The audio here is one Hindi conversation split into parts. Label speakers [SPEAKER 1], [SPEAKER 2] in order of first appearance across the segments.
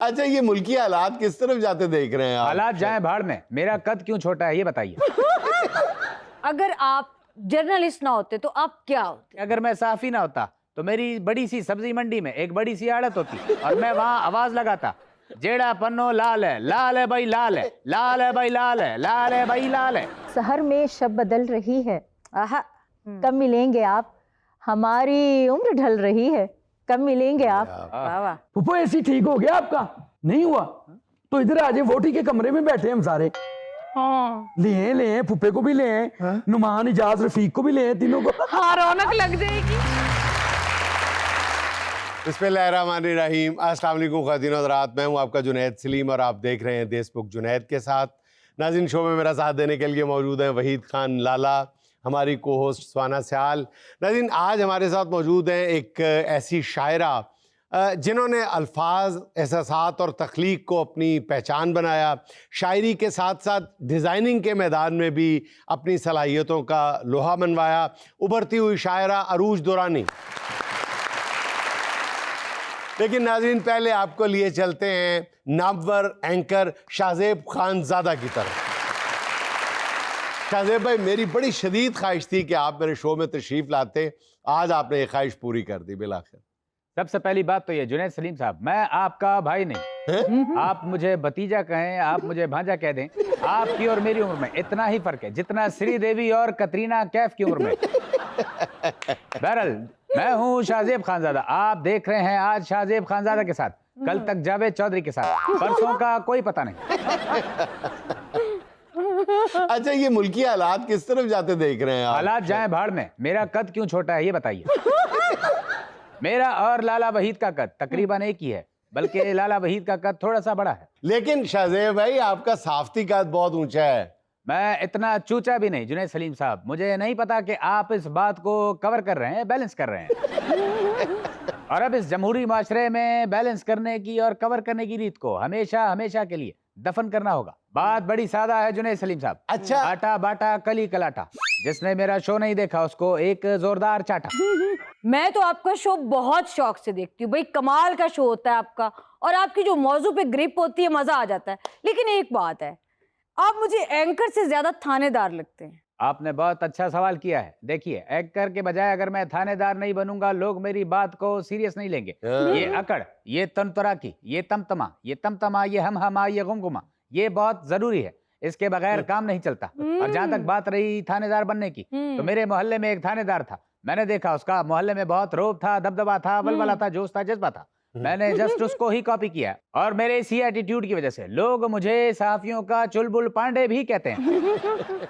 [SPEAKER 1] अच्छा, ये मुल्की हालात किस तरफ जाते देख रहे हैं आप?
[SPEAKER 2] हालात जाए भाड़ में, मेरा कद क्यों छोटा है ये बताइए।
[SPEAKER 3] अगर आप जर्नलिस्ट ना होते तो आप क्या होते?
[SPEAKER 2] अगर मैं साफी ना होता तो मेरी बड़ी सी सब्जी मंडी में एक बड़ी सी आड़त होती और मैं वहां आवाज लगाता, जेड़ा पन्नो लाल है भाई लाल है, लाल है भाई लाल है, लाल है भाई लाल है।
[SPEAKER 4] सहर में शब बदल रही है,
[SPEAKER 3] आहा,
[SPEAKER 4] कब मिलेंगे आप, हमारी उम्र ढल रही है, कब मिलेंगे आप।
[SPEAKER 3] वाह वाह।
[SPEAKER 5] फुफो एसी ठीक हो गया आपका? नहीं हुआ तो इधर आ जाए, वोटी के कमरे में बैठे हम सारे।
[SPEAKER 3] हाँ
[SPEAKER 5] ले फुफे को भी ले, नुमान इजाज रफीक को भी ले, तीनों को।
[SPEAKER 3] हाँ, रौनक लग जाएगी।
[SPEAKER 1] बिस्मिल्लाहिर्रहमानिर्रहीम। अस्सलाम वालेकुम ख़वातीन और हज़रात, मैं हूं आपका जुनैद सलीम और आप देख रहे हैं देशमुख जुनैद के साथ। नाज़रीन, शो में मेरा साथ देने के लिए मौजूद हैं वहीद खान लाला, हमारी को होस्ट स्वाना सयाल। नाज़रीन, आज हमारे साथ मौजूद हैं एक ऐसी शायरा जिन्होंने अल्फाज, एहसासात और तख्लीक को अपनी पहचान बनाया। शायरी के साथ साथ डिज़ाइनिंग के मैदान में भी अपनी सलाहियतों का लोहा मनवाया। उभरती हुई शायरा अरूज दुरानी। लेकिन नाज़रीन, पहले आपको लिए चलते हैं नामवर एंकर शाहजेब खानज़ादा की तरफ। शाहजेब भाई, मेरी बड़ी शदीद ख्वाहिश थी कि आप मेरे शो में तशरीफ़ लाते। आज आपने ये ख्वाहिश पूरी कर दी बिलाखिर।
[SPEAKER 2] सबसे पहली बात तो ये जुनैद सलीम साहब, मैं आपका भाई नहीं, आप मुझे भतीजा कहें, आप मुझे भांजा कह दें, आपकी और मेरी उम्र में इतना ही फर्क है जितना श्रीदेवी और कतरीना कैफ की उम्र में। बहरहाल, मैं हूँ शाहजेब खानज़ादा, आप देख रहे हैं आज शाहजेब खानज़ादा के साथ, कल तक जावेद चौधरी के साथ, परसों का कोई पता नहीं।
[SPEAKER 1] अच्छा, ये मुल्की हालात किस तरफ जाते देख रहे हैं आप?
[SPEAKER 2] हालात जाए भाड़ में, मेरा कद क्यों छोटा है ये बताइए। मेरा और लाला वहीद का कद तकरीबन एक ही है, बल्कि लाला वहीद का कद थोड़ा सा बड़ा है।
[SPEAKER 1] लेकिन शाहजेब भाई, आपका साफ्ती कद बहुत ऊंचा है।
[SPEAKER 2] मैं इतना चूचा भी नहीं जुनैद सलीम साहब, मुझे नहीं पता कि आप इस बात को कवर कर रहे हैं, बैलेंस कर रहे हैं। और अब इस जमहूरी माशरे में बैलेंस करने की और कवर करने की रीत को हमेशा हमेशा के लिए दफन करना होगा। बात बड़ी सादा है जुनैद सलीम साहब।
[SPEAKER 1] अच्छा।
[SPEAKER 2] आटा बाटा कली कलाटा, जिसने मेरा शो नहीं देखा उसको एक जोरदार चाटा।
[SPEAKER 3] मैं तो आपका शो बहुत शौक से देखती हूँ भाई, कमाल का शो होता है आपका, और आपकी जो मौजू पे ग्रिप होती है, मजा आ जाता है। लेकिन एक बात है, आप मुझे एंकर से ज्यादा थानेदार लगते हैं।
[SPEAKER 2] आपने बहुत अच्छा सवाल किया है। देखिए, एंकर के बजाय अगर मैं थानेदार नहीं बनूंगा, लोग मेरी बात को सीरियस नहीं लेंगे। ये अकड़, ये तनतराकी, ये तमतमा, ये तमतमा, ये हम ये गुमगुमा, ये बहुत जरूरी है। इसके बगैर काम नहीं चलता। और जहां तक बात रही थानेदार बनने की, तो मेरे मोहल्ले में एक थानेदार था। मैंने देखा उसका मोहल्ले में बहुत रोब था, दबदबा था, वलवला था, जोश था, जज्बा था। मैंने जस्ट उसको ही कॉपी किया, और मेरे इसी एटीट्यूड की वजह से लोग मुझे सहाफियों का चुलबुल पांडे भी कहते हैं।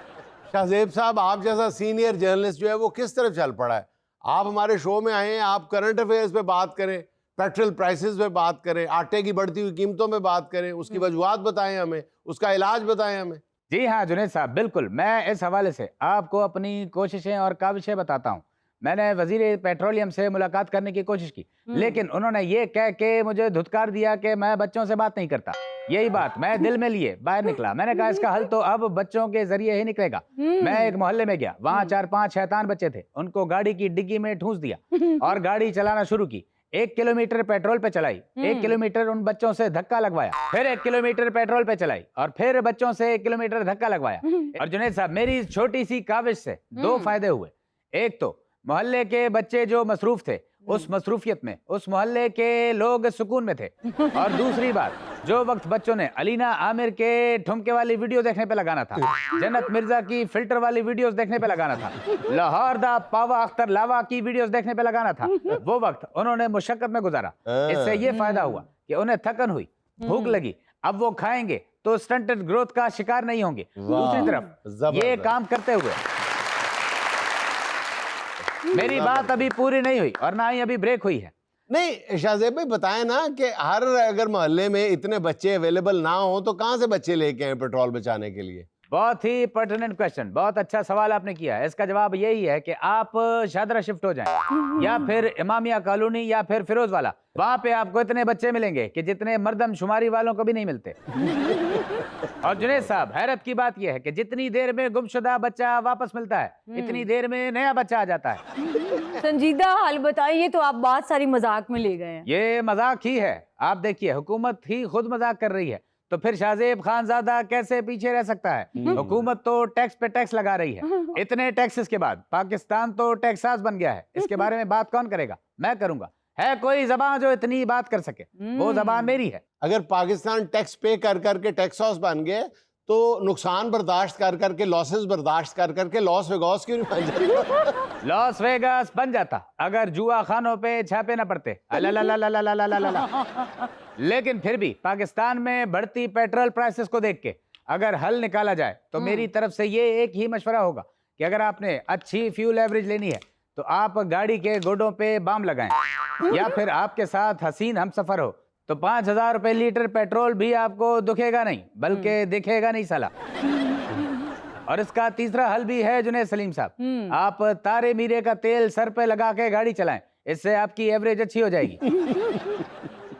[SPEAKER 1] शाहजेब साहब, आप जैसा सीनियर जर्नलिस्ट जो है वो किस तरफ चल पड़ा है? आप हमारे शो में आए हैं, आप करंट अफेयर्स पे बात करें, पेट्रोल प्राइसेस पे बात करें, आटे की बढ़ती हुई कीमतों में बात करें, उसकी वजूहात बताएं हमें, उसका इलाज बताएं हमें।
[SPEAKER 2] जी हाँ जुनैद साहब, बिल्कुल। मैं इस हवाले से आपको अपनी कोशिशें और काविशें बताता हूँ। मैंने वजीर पेट्रोलियम से मुलाकात करने की कोशिश की, लेकिन उन्होंने ये कह के मुझे धुतकार दिया कि मैं बच्चों से बात नहीं करता। यही बात मैं दिल में लिए बाहर निकला। मैंने कहा इसका हल तो अब बच्चों के जरिए ही निकलेगा। मैं एक मोहल्ले में गया, वहाँ 4-5 शैतान बच्चे थे। उनको गाड़ी की डिग्गी में ठूंस दिया और गाड़ी चलाना शुरू की। 1 किलोमीटर पेट्रोल पे चलाई, 1 किलोमीटर उन बच्चों से धक्का लगवाया, फिर 1 किलोमीटर पेट्रोल पे चलाई, और फिर बच्चों से 1 किलोमीटर धक्का लगवाया। और जुनैद साहब, मेरी इस छोटी सी काविश से 2 फायदे हुए। एक तो मोहल्ले के बच्चे जो मसरूफ थे, उस मसरूफियत में उस मोहल्ले के लोग सुकून में थे। और दूसरी बात, जो वक्त बच्चों ने अलीना आमिर के ठुमके वाली वीडियो देखने पे लगाना था, जन्नत मिर्जा की फिल्टर वाली वीडियोस देखने पे लगाना था, लाहौर दा पावा अख्तर लावा की वीडियोस देखने पे लगाना था, वो वक्त उन्होंने मुशक्कत में गुजारा। इससे ये फायदा हुआ कि उन्हें थकन हुई, भूख लगी, अब वो खाएंगे तो स्टंटेड ग्रोथ का शिकार नहीं होंगे। दूसरी तरफ ये काम करते हुए मेरी बात अभी पूरी नहीं हुई और ना ही अभी ब्रेक हुई है।
[SPEAKER 1] नहीं शाहजेब भाई, बताएं ना कि हर अगर मोहल्ले में इतने बच्चे अवेलेबल ना हो तो कहाँ से बच्चे लेके आए पेट्रोल बचाने के लिए?
[SPEAKER 2] बहुत ही पर्टिनेंट क्वेश्चन, बहुत अच्छा सवाल आपने किया है। इसका जवाब यही है कि आप शादरा शिफ्ट हो जाएं या फिर इमामिया कॉलोनी या फिर फिरोज वाला। वहां पे आपको इतने बच्चे मिलेंगे कि जितने मर्दमशुमारी वालों को भी नहीं मिलते। और जुनैद साहब, हैरत की बात यह है कि जितनी देर में गुमशुदा बच्चा वापस मिलता है, इतनी देर में नया बच्चा आ जाता है।
[SPEAKER 3] संजीदा हाल बताइए, तो आप बात सारी मजाक में ले गए हैं।
[SPEAKER 2] ये मजाक ही है। आप देखिए, हुकूमत ही खुद मजाक कर रही है, तो फिर शाहजेब खानजादा कैसे पीछे रह सकता है? हुकूमत तो टैक्स पे टैक्स लगा रही है। इतने टैक्सेस के बाद पाकिस्तान तो टैक्सास बन गया है। इसके बारे में बात कौन करेगा? मैं करूंगा। है कोई जबान जो इतनी बात कर सके? वो जबान मेरी है।
[SPEAKER 1] अगर पाकिस्तान टैक्स पे कर करके टैक्स हाउस बन गए तो नुकसान बर्दाश्त कर करके, लॉसेस बर्दाश्त कर करके लॉस वेगास क्यों नहीं बन जाता?
[SPEAKER 2] लॉस वेगास बन जाता अगर जुआ खानों पे छापे ना पड़ते। लेकिन फिर भी पाकिस्तान में बढ़ती पेट्रोल प्राइसेस को देख के अगर हल निकाला जाए तो मेरी तरफ से ये एक ही मशवरा होगा कि अगर आपने अच्छी फ्यूल एवरेज लेनी है तो आप गाड़ी के गोडों पे बाम लगाएं, या फिर आपके साथ हसीन हमसफर हो तो 5,000 रुपए लीटर पेट्रोल भी आपको दुखेगा नहीं, बल्कि दिखेगा नहीं साला। और इसका तीसरा हल भी है जुनैद सलीम साहब, आप तारे मीरे का तेल सर पे लगा के गाड़ी चलाएं, इससे आपकी एवरेज अच्छी हो जाएगी।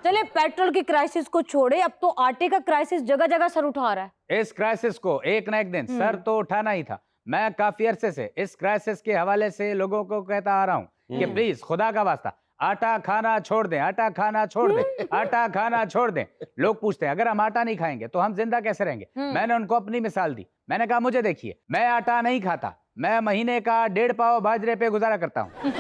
[SPEAKER 3] चले पेट्रोल की क्राइसिस को छोड़े, अब तो आटे का क्राइसिस जगह जगह सर उठा रहा है।
[SPEAKER 2] इस क्राइसिस को एक ना एक दिन सर तो उठाना ही था। मैं काफी अरसे से इस क्राइसिस के हवाले से लोगों को कहता आ रहा हूँ कि प्लीज खुदा का वास्ता आटा खाना छोड़ दें, आटा खाना छोड़ दें, आटा खाना छोड़ दें। लोग पूछते हैं अगर हम आटा नहीं खाएंगे तो हम जिंदा कैसे रहेंगे? मैंने उनको अपनी मिसाल दी। मैंने कहा मुझे देखिए, मैं आटा नहीं खाता, मैं महीने का 1.5 पाव बाजरे पे गुजारा करता हूँ,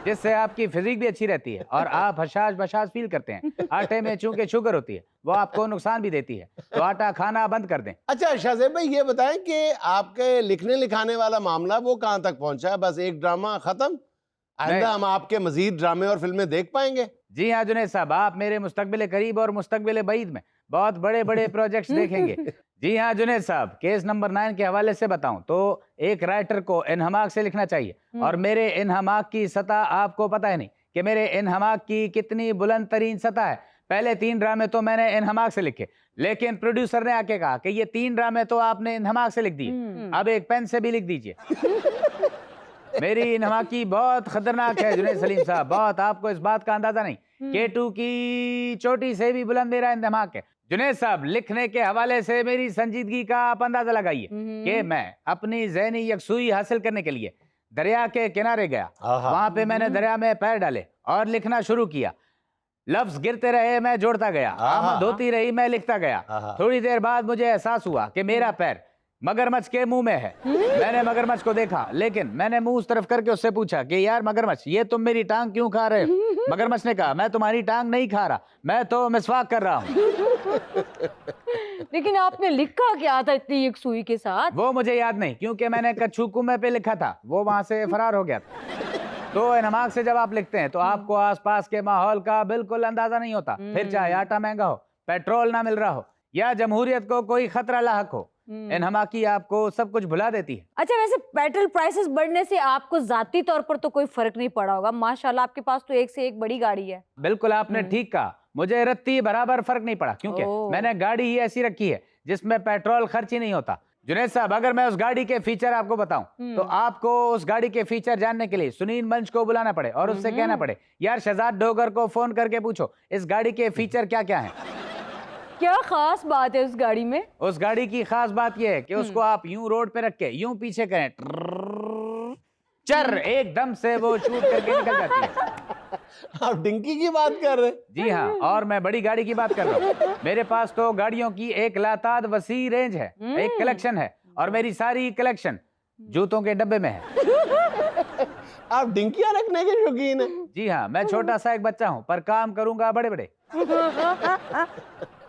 [SPEAKER 2] जिससे आपकी फिजिक भी अच्छी रहती है और आप हशाश बशाश फील करते हैं। आटे में चूंकि शुगर होती है वो आपको नुकसान भी देती है, तो आटा खाना बंद कर दें।
[SPEAKER 1] अच्छा शाहजेब भाई, ये बताएं कि आपके लिखने लिखाने वाला मामला वो कहाँ तक पहुंचा है? बस एक ड्रामा खत्म? आइंदा हम आपके मजीद ड्रामे और फिल्में देख पाएंगे?
[SPEAKER 2] जी हाँ जुनैद साहब, आप मेरे मुस्तकबिल करीब और मुस्तकबिल बईद में बहुत बड़े बड़े प्रोजेक्ट्स देखेंगे। जी हाँ जुनैद साहब, केस नंबर 9 के हवाले से बताऊं तो एक राइटर को इन्हमाक से लिखना चाहिए, और मेरे इन्हमाक की सतह आपको पता है नहीं कि मेरे इन्हमाक की कितनी बुलंद तरीन सतह है। पहले 3 ड्रामे तो मैंने इन्हमाक से लिखे, लेकिन प्रोड्यूसर ने आके कहा कि ये 3 ड्रामे तो आपने इन्हमाक से लिख दिए, अब एक पेन से भी लिख दीजिए। मेरी इन्हमाकी बहुत खतरनाक है जुनैद सलीम साहब, बहुत। आपको इस बात का अंदाजा नहीं, K2 की चोटी से भी बुलंद मेरा इन्हमाक है। जुनैद साहब, लिखने के हवाले से मेरी संजीदगी का आप अंदाजा लगाइए कि मैं अपनी ज़हनी यकसुई हासिल करने के लिए दरिया के किनारे गया, वहां पे मैंने दरिया में पैर डाले और लिखना शुरू किया। लफ्ज गिरते रहे, मैं जोड़ता गया, आमद होती रही, मैं लिखता गया। थोड़ी देर बाद मुझे एहसास हुआ कि मेरा पैर मगरमच्छ के मुंह में है। मैंने मगरमच्छ को देखा, लेकिन मैंने मुंह उस तरफ करके उससे पूछा कि यार मगरमच्छ, ये तुम मेरी टांग क्यों खा रहे हो? मगरमच्छ ने कहा, मैं तुम्हारी टांग नहीं खा रहा, मैं तो मिसवाक कर रहा हूँ।
[SPEAKER 3] लेकिन आपने लिखा क्या था इतनी यकसुई के साथ?
[SPEAKER 2] वो मुझे याद नहीं, क्योंकि मैंने कच्छू कुएं पे लिखा था, वो वहां से फरार हो गया था। तो इन्हमाक से जब आप लिखते हैं तो आपको आसपास के माहौल का बिल्कुल अंदाजा नहीं होता, फिर चाहे आटा महंगा हो, पेट्रोल ना मिल रहा हो, या जमहूरियत को कोई खतरा लाहक हो, इन्हमाकी आपको सब कुछ भुला देती है।
[SPEAKER 3] अच्छा, वैसे पेट्रोल प्राइसेस बढ़ने से आपको जाती तौर पर तो कोई फर्क नहीं पड़ा होगा? माशाल्लाह आपके पास तो एक से एक बड़ी गाड़ी है।
[SPEAKER 2] बिल्कुल आपने ठीक कहा, मुझे रत्ती बराबर फर्क नहीं पड़ा, क्योंकि मैंने गाड़ी ही ऐसी रखी है जिसमें पेट्रोल खर्च ही नहीं होता। जुनैद साहब, अगर मैं उस गाड़ी के फीचर आपको बताऊं तो आपको उस गाड़ी के फीचर जानने के लिए सुनील मंच को बुलाना पड़े और उससे कहना पड़े, यार शहजाद डोगर को फोन करके पूछो इस गाड़ी के फीचर क्या क्या हैं।
[SPEAKER 3] क्या खास बात है उस गाड़ी में?
[SPEAKER 2] उस गाड़ी की खास बात यह है कि उसको आप यूं रोड पे रख के यूं पीछे करें, चर एकदम से वो शूट करके निकल जाती है।
[SPEAKER 1] आप डिंकी की बात कर रहे हैं?
[SPEAKER 2] जी हाँ, और मैं बड़ी गाड़ी की बात कर रहा हूँ। मेरे पास तो गाड़ियों की एक लाताद वसी रेंज है, एक कलेक्शन है, और मेरी सारी कलेक्शन जूतों के डब्बे में है।
[SPEAKER 1] आप डिंकियां रखने के शौकीन हैं?
[SPEAKER 2] जी हाँ, मैं छोटा सा एक बच्चा हूँ, पर काम करूंगा बड़े बड़े।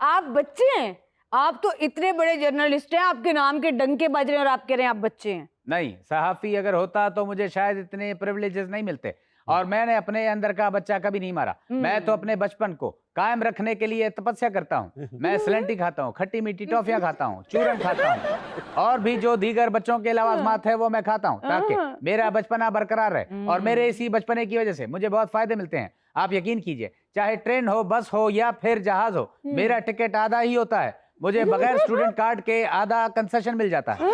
[SPEAKER 3] आप बच्चे हैं? आप तो इतने बड़े जर्नलिस्ट हैं, आपके नाम के डंके बज रहे हैं और आप कह रहे हैं आप बच्चे हैं।
[SPEAKER 2] नहीं, सहाफी अगर होता तो मुझे शायद इतने प्रिविलेजेस नहीं मिलते, और मैंने अपने अंदर का बच्चा कभी नहीं मारा। मैं तो अपने बचपन को कायम रखने के लिए तपस्या करता हूँ। मैं स्लेंटी खाता हूँ, खट्टी मीठी टॉफियां खाता हूँ, चूरन खाता हूँ, और भी जो दीगर बच्चों के लवाजमात है वो मैं खाता हूँ, ताकि मेरा बचपना बरकरार रहे। और मेरे इसी बचपने की वजह से मुझे बहुत फायदे मिलते हैं। आप यकीन कीजिए, चाहे ट्रेन हो, बस हो या फिर जहाज हो, मेरा टिकट आधा ही होता है। मुझे बगैर स्टूडेंट कार्ड के आधा कंसेशन मिल जाता है।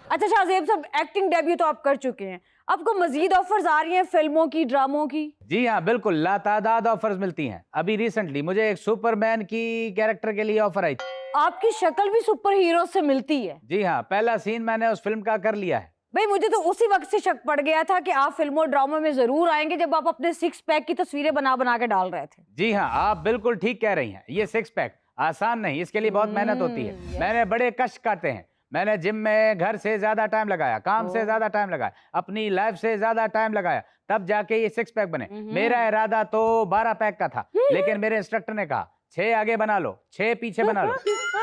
[SPEAKER 3] अच्छा शाहजेब साहब, एक्टिंग डेब्यू तो आप कर चुके हैं, आपको मजीद ऑफर्स आ रही हैं फिल्मों की, ड्रामों की?
[SPEAKER 2] जी हाँ बिल्कुल, लातादाद ऑफर्स मिलती हैं। अभी रिसेंटली मुझे एक सुपरमैन की कैरेक्टर के लिए ऑफर आई थी।
[SPEAKER 3] आपकी शक्ल भी सुपर हीरो से मिलती है।
[SPEAKER 2] जी हाँ, पहला सीन मैंने उस फिल्म का कर लिया है।
[SPEAKER 3] भाई मुझे तो उसी वक्त से शक पड़ गया था कि आप फिल्मों और ड्रामों में जरूर आएंगे जब आप अपने 6 पैक की तस्वीरें बना बना के डाल रहे थे।
[SPEAKER 2] जी हाँ, आप बिल्कुल ठीक कह रही हैं। ये 6 पैक आसान नहीं, इसके लिए बहुत मेहनत होती है।
[SPEAKER 3] yes.
[SPEAKER 2] मैंने बड़े कष्ट काटे हैं। मैंने जिम में घर से ज्यादा टाइम लगाया, काम से ज्यादा टाइम लगाया, अपनी लाइफ से ज्यादा टाइम लगाया, तब जाके ये 6 पैक बने। मेरा इरादा तो 12 पैक का था, लेकिन मेरे इंस्ट्रक्टर ने कहा 6 आगे बना लो, 6 पीछे बना लो,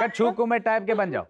[SPEAKER 2] कच्छू कुमेर टाइप के बन जाओ।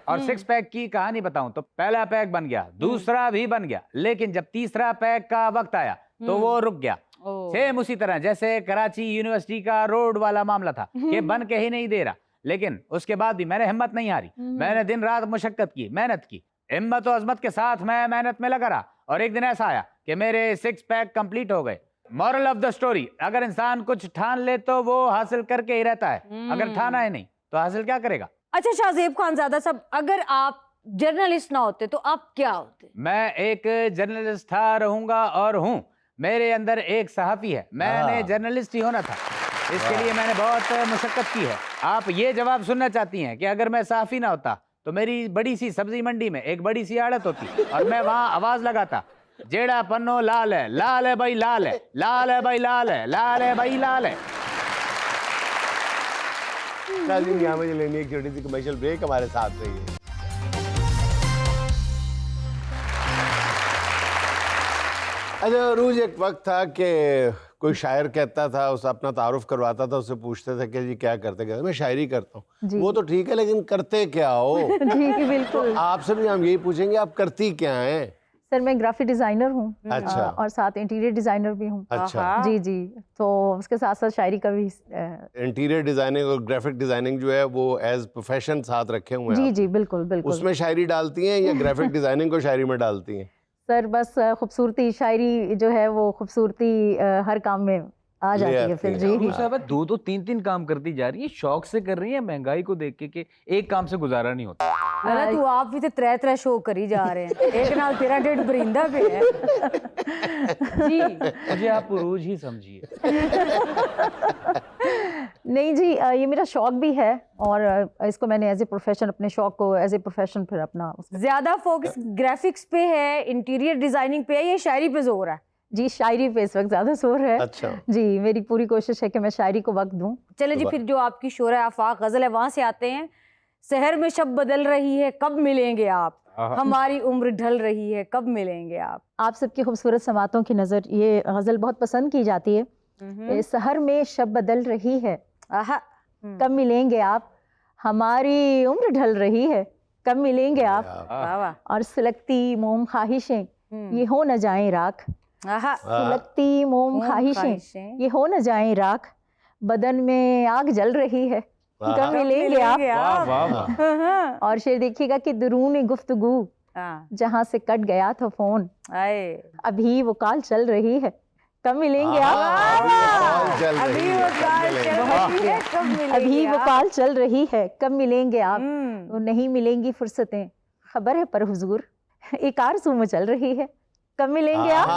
[SPEAKER 2] और 6 पैक की कहानी बताऊं तो पहला पैक बन गया, दूसरा भी बन गया, लेकिन जब तीसरा पैक का वक्त आया तो वो रुक गया। सेम उसी तरह जैसे कराची यूनिवर्सिटी का रोड वाला मामला था कि बन के ही नहीं दे रहा, लेकिन उसके बाद भी मैंने हिम्मत नहीं हारी। मैंने दिन रात मुशक्कत की, मेहनत की, हिम्मत और अजमत के साथ मैं मेहनत में लगा रहा, और एक दिन ऐसा आया कि मेरे 6 पैक कंप्लीट हो गए। मॉरल ऑफ द स्टोरी, अगर इंसान कुछ ठान ले तो वो हासिल करके ही रहता है, अगर ठाना है नहीं तो हासिल क्या करेगा।
[SPEAKER 3] अच्छा शाहजेब खानजादा साहब, अगर आप जर्नलिस्ट ना होते तो आप क्या होते?
[SPEAKER 2] मैं एक जर्नलिस्ट था, रहूंगा और हूँ। मेरे अंदर एक सहाफी है, मैंने जर्नलिस्ट ही होना था, इसके लिए मैंने बहुत मुशक्कत की है। आप ये जवाब सुनना चाहती हैं कि अगर मैं सहाफी ना होता तो मेरी बड़ी सी सब्जी मंडी में एक बड़ी सी आड़त होती और मैं वहां आवाज लगाता, जेड़ा पन्नो लाल है भाई लाल है, लाल है भाई लाल है, लाल है भाई लाल है।
[SPEAKER 1] नाज़रीन, यहाँ मुझे लेनी एक छोटी सी कमर्शियल ब्रेक, हमारे साथ रहिए। अच्छा रूज, एक वक्त था कि कोई शायर कहता था, उसे अपना तारुफ करवाता था, उससे पूछते थे कि जी क्या करते, कहते मैं शायरी करता हूँ। वो तो ठीक है, लेकिन करते क्या हो?
[SPEAKER 4] जी बिल्कुल।
[SPEAKER 1] आपसे भी हम यही पूछेंगे, आप करती क्या हैं?
[SPEAKER 4] सर मैं ग्राफिक डिजाइनर हूँ,
[SPEAKER 1] अच्छा।
[SPEAKER 4] और साथ इंटीरियर डिजाइनर भी हूँ।
[SPEAKER 1] अच्छा।
[SPEAKER 4] जी जी, तो उसके साथ साथ शायरी का भी
[SPEAKER 1] इंटीरियर डिजाइनिंग और ग्राफिक डिजाइनिंग जो है वो एज प्रोफेशन साथ रखे हुए हैं
[SPEAKER 4] जी
[SPEAKER 1] आप?
[SPEAKER 4] जी बिल्कुल बिल्कुल।
[SPEAKER 1] उसमें शायरी डालती हैं या ग्राफिक डिजाइनिंग को शायरी में डालती हैं?
[SPEAKER 4] सर बस खूबसूरती शायरी जो है वो खूबसूरती हर काम में आ जाती है फिर। जी
[SPEAKER 5] साहब 2-2 3-3 काम करती जा रही है, शौक से कर रही है, महंगाई को देख के कि एक काम से गुजारा नहीं होता।
[SPEAKER 3] अरे तू आप भी तो 3 शो करी जा रहे हैं, एक नाल तेरा डेढ़ बरिंदा पे है। जी
[SPEAKER 5] मुझे आप पुरूज ही समझिए।
[SPEAKER 4] नहीं जी, ये मेरा शौक भी है और इसको मैंने एज ए प्रोफेशन, अपने शौक को एज ए प्रोफेशन फिर अपना
[SPEAKER 3] ज्यादा फोकस ग्राफिक्स पे है, इंटीरियर डिजाइनिंग पे है, ये शायरी पे जोर है?
[SPEAKER 4] जी शायरी पे इस वक्त ज्यादा जोर है।
[SPEAKER 1] अच्छा।
[SPEAKER 4] जी मेरी पूरी कोशिश है कि मैं शायरी को वक्त दूं।
[SPEAKER 3] चले जी, फिर जो आपकी शोरा आफाक गजल है वहां से आते हैं। शहर में शब बदल रही है, कब मिलेंगे आप, हमारी उम्र ढल रही है, कब मिलेंगे आप।
[SPEAKER 4] आप सबकी खूबसूरत समातों की नज़र ये गज़ल बहुत पसंद की जाती है। शहर में शब बदल रही है, कब मिलेंगे आप, हमारी उम्र ढल रही है, कब मिलेंगे आप, और सुलगती मोम ख्वाहिशें ये हो न जाएं राख, सुलगती मोम ख्वाहिशें ये हो न जाएं राख, बदन में आग जल रही है, कब मिलेंगे आप। और शेर देखिएगा कि दरूनी गुफ्तगू जहाँ से कट गया था फोन, अभी वो कॉल चल रही है, कब मिलेंगे आप।
[SPEAKER 3] अभी वो कॉल चल रही है, कब मिलेंगे
[SPEAKER 4] अभी वो
[SPEAKER 3] आप?
[SPEAKER 4] कॉल चल रही है, कब मिलेंगे आप। वो नहीं मिलेंगी फुर्सतें, खबर है पर हुजूर एक आरज़ू में चल रही है, कब मिलेंगे आप।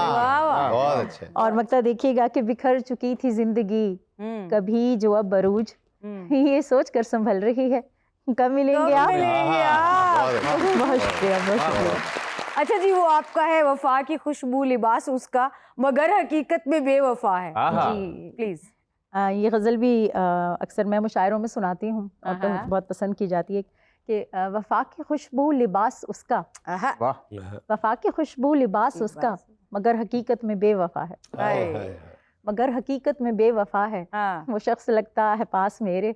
[SPEAKER 1] बहुत अच्छे।
[SPEAKER 4] और मकता देखिएगा कि बिखर चुकी थी जिंदगी, कभी जो अब बरूज ये सोच कर संभल रही है, कब मिलेंगे आप। बहुत शुक्रिया, बहुत शुक्रिया।
[SPEAKER 3] अच्छा जी, वो आपका है वफा की खुशबू लिबास उसका, मगर हकीकत में बेवफा है। जी प्लीज।
[SPEAKER 4] ये गज़ल भी अक्सर मैं मुशायरों में सुनाती हूँ और तो बहुत पसंद की जाती है कि वफा की खुशबू लिबास उसका, वफा की खुशबू लिबास उसका, मगर हकीकत में बेवफा है, मगर हकीकत में बेवफा है। वो शख्स लगता है पास मेरे,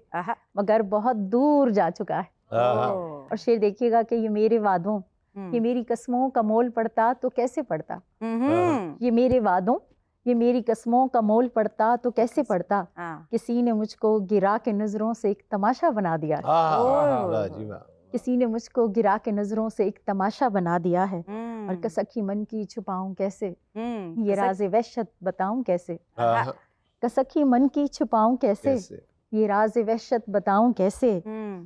[SPEAKER 4] मगर बहुत दूर जा चुका है। और शेर देखिएगा कि ये मेरे वादों, ये मेरी कस्मों का मोल पड़ता तो कैसे पड़ता, ये मेरे वादों, ये मेरी कस्मों का मोल पड़ता तो कैसे पड़ता, किसी ने मुझको गिरा के नजरों से एक तमाशा बना दिया, किसी ने मुझको गिरा के नजरों से एक तमाशा बना दिया है। और कसकी मन की छुपाऊं कैसे, ये राज़े वहशत बताऊं कैसे, कसकी मन की छुपाऊं कैसे, ये राज वहशत बताऊं कैसे,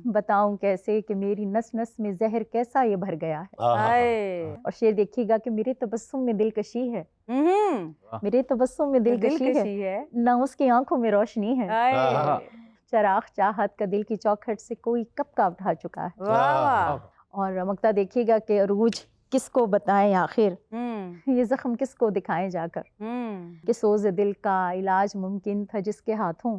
[SPEAKER 4] बताऊं कैसे कि मेरी नस नस में जहर कैसा ये भर गया है।
[SPEAKER 3] हाय।
[SPEAKER 4] और शेर देखिएगा कि मेरे तबस्सुम में दिलकशी है, मेरे तबस्सुम में दिलकशी है, ना उसकी आंखों में रोशनी है।
[SPEAKER 3] हाय।
[SPEAKER 4] चराग चाहत का दिल की चौखट से कोई कब का उठा चुका है।
[SPEAKER 3] वाह वाह।
[SPEAKER 4] और मक्ता देखिएगा कि अरूज किसको बताएं आखिर, ये जख्म किसको दिखाएं जाकर, कि सोज दिल का इलाज मुमकिन था जिसके हाथों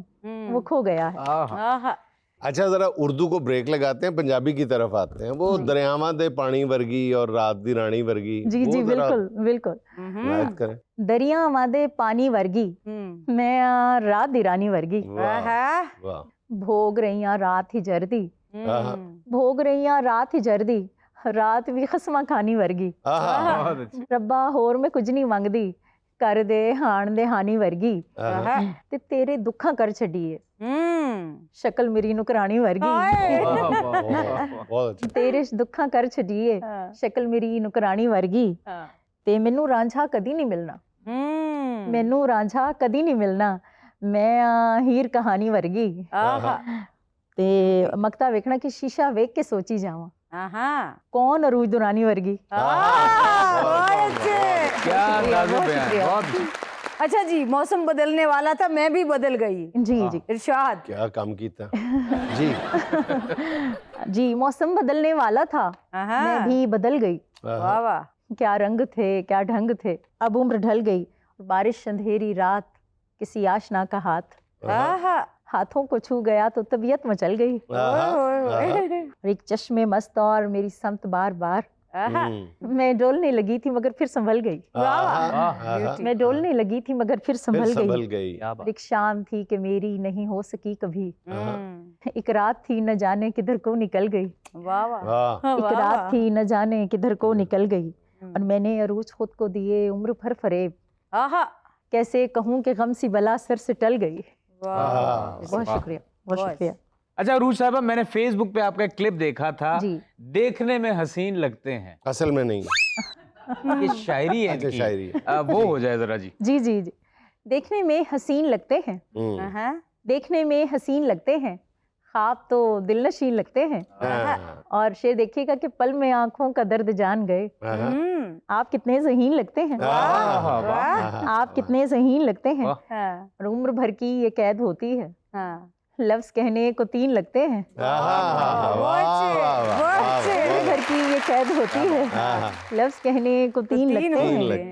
[SPEAKER 4] वो खो गया है।
[SPEAKER 3] आहा।
[SPEAKER 1] अच्छा, जरा उर्दू को ब्रेक लगाते हैं, पंजाबी की तरफ आते हैं। वो दरियावां दे पानी वर्गी और रात दी रानी वर्गी,
[SPEAKER 4] जी
[SPEAKER 1] वो
[SPEAKER 4] जी
[SPEAKER 1] जरा
[SPEAKER 4] बिल्कुल बिल्कुल।
[SPEAKER 1] रिवायत करें।
[SPEAKER 4] दरियावां दे पानी वर्गी, मैं रात दी रानी वर्गी।
[SPEAKER 1] वाह वाह।
[SPEAKER 4] भोग रही रात ही जर्दी,
[SPEAKER 1] आहा,
[SPEAKER 4] भोग रही रात ही जर्दी, रात भी खसमा खानी वर्गी।
[SPEAKER 1] आहा,
[SPEAKER 5] बहुत अच्छी।
[SPEAKER 4] रब्बा होर में कुछ नहीं मंगदी, कर दे हाण दे हानी वर्गी,
[SPEAKER 1] आहा।
[SPEAKER 4] ते तेरे दुखा कर छड़िए शक्ल मेरी नुकरानी वर्गी।
[SPEAKER 5] वाह, वाह, वाह, वाह।
[SPEAKER 1] बहुत अच्छा।
[SPEAKER 4] तेरे दुखा कर छड़िए शक्ल मेरी नुकरानी वर्गी, ते मैनू रांझा कदी नहीं मिलना, मैनू रांझा कदी नहीं मिलना, मैं हीर कहानी वर्गी। ते मक्ता वेखना कि शीशा वेख के सोची जावां कौन अरूज दुरानी वर्गी।
[SPEAKER 3] बहुत अच्छे।
[SPEAKER 5] क्या अंदाज़े
[SPEAKER 4] बहुत
[SPEAKER 5] बयान,
[SPEAKER 4] शुक्रिया।
[SPEAKER 5] बहुत अच्छी।
[SPEAKER 3] अच्छा जी, मौसम बदलने वाला था, मैं भी बदल गई।
[SPEAKER 4] जी जी
[SPEAKER 3] इरशाद।
[SPEAKER 1] क्या काम कीता जी।
[SPEAKER 4] जी, मौसम बदलने वाला था, मैं भी बदल गई।
[SPEAKER 3] वाह वाह।
[SPEAKER 4] क्या रंग थे क्या ढंग थे, अब उम्र ढल गई, बारिश अंधेरी रात, किसी आशना का हाथ,
[SPEAKER 3] आहा।
[SPEAKER 4] हाथों को छू गया तो तबीयत मचल गई। और एक चश्मे मस्त और मेरी समत बार बार, मैं डोलने लगी थी मगर फिर संभल गई। मैं डोलने लगी थी मगर फिर संभल
[SPEAKER 1] संभल
[SPEAKER 4] गई।
[SPEAKER 1] गई।
[SPEAKER 5] क्या बात।
[SPEAKER 4] एक शाम थी कि मेरी नहीं हो सकी कभी, एक रात थी न जाने किधर को निकल गई,
[SPEAKER 3] वाह वाह।
[SPEAKER 1] वाह।
[SPEAKER 4] एक रात थी न जाने किधर को निकल गई, और मैंने अरूज खुद को दिए उम्र भर फरेब,
[SPEAKER 3] आहा।
[SPEAKER 4] कैसे कहूँ कि गम सी बला सर से टल गई।
[SPEAKER 3] वाह।
[SPEAKER 4] बहुत शुक्रिया, बहुत
[SPEAKER 3] बहुत।
[SPEAKER 4] शुक्रिया।
[SPEAKER 5] अच्छा अरूज साहबा, मैंने फेसबुक पे आपका एक क्लिप देखा था,
[SPEAKER 4] जी।
[SPEAKER 5] देखने में हसीन लगते हैं,
[SPEAKER 1] असल में नहीं।
[SPEAKER 5] ये शायरी है
[SPEAKER 1] अच्छा,
[SPEAKER 5] इनकी।
[SPEAKER 1] शायरी है।
[SPEAKER 5] वो हो जाए जरा जी।
[SPEAKER 4] जी जी जी। देखने में हसीन लगते हैं,
[SPEAKER 1] हम्म।
[SPEAKER 4] देखने में हसीन लगते हैं, ख्वाब तो दिल नशीन लगते हैं।
[SPEAKER 1] हाँ,
[SPEAKER 4] और शेर देखिएगा कि पल में आंखों का दर्द जान गए, आप कितने ज़हीन लगते हैं, आप कितने ज़हीन लगते हैं। और उम्र भर की ये कैद होती है, लफ्ज कहने को 3 लगते हैं, उम्र भर की ये कैद होती है, लफ्ज कहने को 3 लगते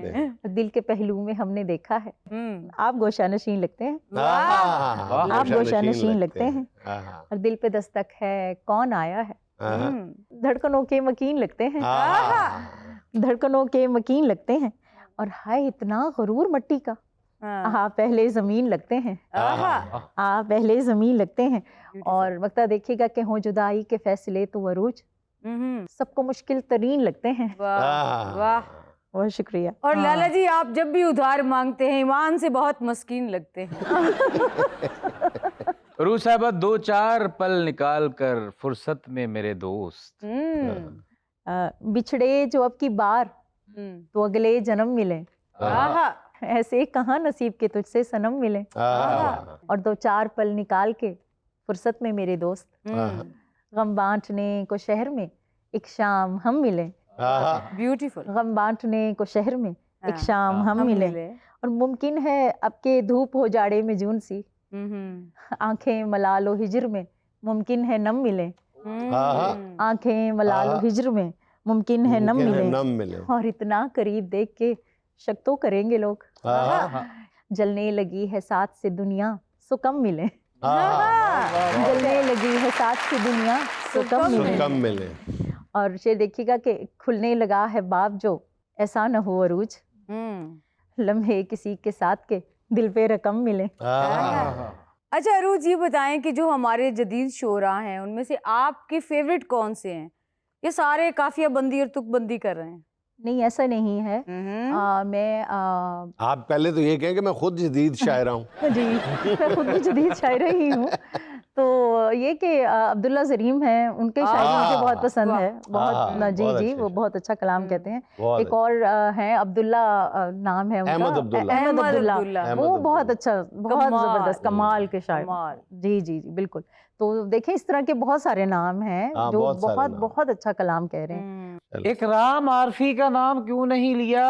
[SPEAKER 4] हैं। दिल के पहलू में हमने देखा है, आप गोशा नशीन लगते हैं, आप गोशा नशीन लगते हैं। और दिल पे दस्तक है कौन आया है, धड़कनों के मकीन लगते हैं, धड़कनों के मकीन लगते हैं। और हाय इतना गरूर मट्टी का, आप पहले जमीन लगते हैं, आप पहले जमीन लगते हैं। और वक्ता देखिएगा कि हो जुदाई के फैसले तो अरूज सबको मुश्किल तरीन लगते हैं।
[SPEAKER 3] वाह वाह।
[SPEAKER 4] बहुत शुक्रिया।
[SPEAKER 3] और लाला जी, आप जब भी उधार मांगते हैं ईमान से बहुत मस्कीन लगते हैं।
[SPEAKER 5] अरूज साहबा, 2-4 पल निकाल कर फुर्सत में मेरे दोस्त,
[SPEAKER 4] बिछड़े जो अब की बार तो अगले जन्म मिले, ऐसे कहाँ नसीब के तुझसे सनम मिले। और 2-4 पल निकाल के फुर्सत में मेरे दोस्त, गम बांटने को शहर में एक शाम हम मिले,
[SPEAKER 3] ब्यूटीफुल।
[SPEAKER 4] गम बांटने को शहर में एक शाम हम मिले। और मुमकिन है अब के धूप हो जाड़े में जून सी, आंखें मला लो हिजर में मुमकिन है नम मिले, आंखें मला लो हिजर में मुमकिन है नम मिले। और इतना करीब देख के शक तो करेंगे लोग, जलने लगी है साथ से दुनिया सो कम मिले, जलने लगी है साथ से दुनिया सो कम मिले। और शेर देखिएगा कि खुलने लगा है बाब जो ऐसा न हो अरूज, लम्हे किसी के साथ के दिल पे रकम मिले।
[SPEAKER 3] अच्छा अरूज, ये बताएं कि जो हमारे जदीद शोरा हैं उनमें से आपके फेवरेट कौन से हैं? ये सारे काफिया बंदी और तुकबंदी कर रहे हैं।
[SPEAKER 4] नहीं ऐसा नहीं है।
[SPEAKER 1] आप पहले तो ये कहें कि मैं खुद जदीद शायरा हूँ।
[SPEAKER 4] जी, मैं खुद भी जदीद शायरा ही हूँ। तो ये कि अब्दुल्ला ज़रीम हैं, उनके शायरी मुझे बहुत पसंद है, बहुत जी
[SPEAKER 1] बहुत
[SPEAKER 4] जी,
[SPEAKER 1] अच्छे
[SPEAKER 4] वो बहुत अच्छा कलाम कहते हैं।
[SPEAKER 1] बहुत
[SPEAKER 4] एक और हैं अब्दुल्ला, नाम है उनका,
[SPEAKER 1] अहमद अब्दुल्ला।
[SPEAKER 4] अहमद अब्दुल्ला,
[SPEAKER 1] अहमद
[SPEAKER 4] वो
[SPEAKER 1] अब्दुल्ला।
[SPEAKER 4] बहुत अच्छा, बहुत
[SPEAKER 3] कमाल,
[SPEAKER 4] ज़बरदस्त, कमाल के शायर।
[SPEAKER 3] कमाल।
[SPEAKER 4] जी जी जी, बिल्कुल। तो देखें, इस तरह के बहुत सारे नाम हैं
[SPEAKER 1] हाँ,
[SPEAKER 4] जो
[SPEAKER 1] बहुत सारे
[SPEAKER 4] बहुत
[SPEAKER 1] नाम।
[SPEAKER 4] बहुत अच्छा कलाम कह रहे हैं।
[SPEAKER 5] इकराम आरफी का नाम क्यों नहीं लिया?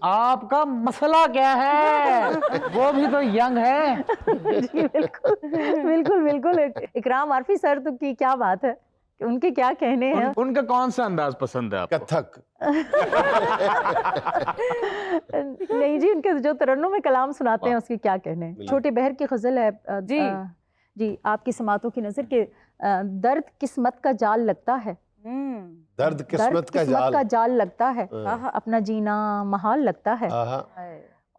[SPEAKER 5] आपका मसला क्या है? वो भी तो यंग है।
[SPEAKER 4] जी बिल्कुल बिल्कुल बिल्कुल। इकराम आरफी सर तो की क्या बात है, कि उनके क्या कहने हैं।
[SPEAKER 5] उनका कौन सा अंदाज पसंद है आपको?
[SPEAKER 1] कथक।
[SPEAKER 4] नहीं जी, उनके जो तरन्नुम में कलाम सुनाते हैं उसके क्या कहने हैं। छोटे बहर की गजल है
[SPEAKER 3] जी।
[SPEAKER 4] जी, आपकी समातों की नजर के दर्द किस्मत का जाल लगता है,
[SPEAKER 1] दर्द किस्मत का
[SPEAKER 4] जाल लगता है,
[SPEAKER 1] हाँ।
[SPEAKER 4] अपना जीना महाल लगता है,
[SPEAKER 1] आहा,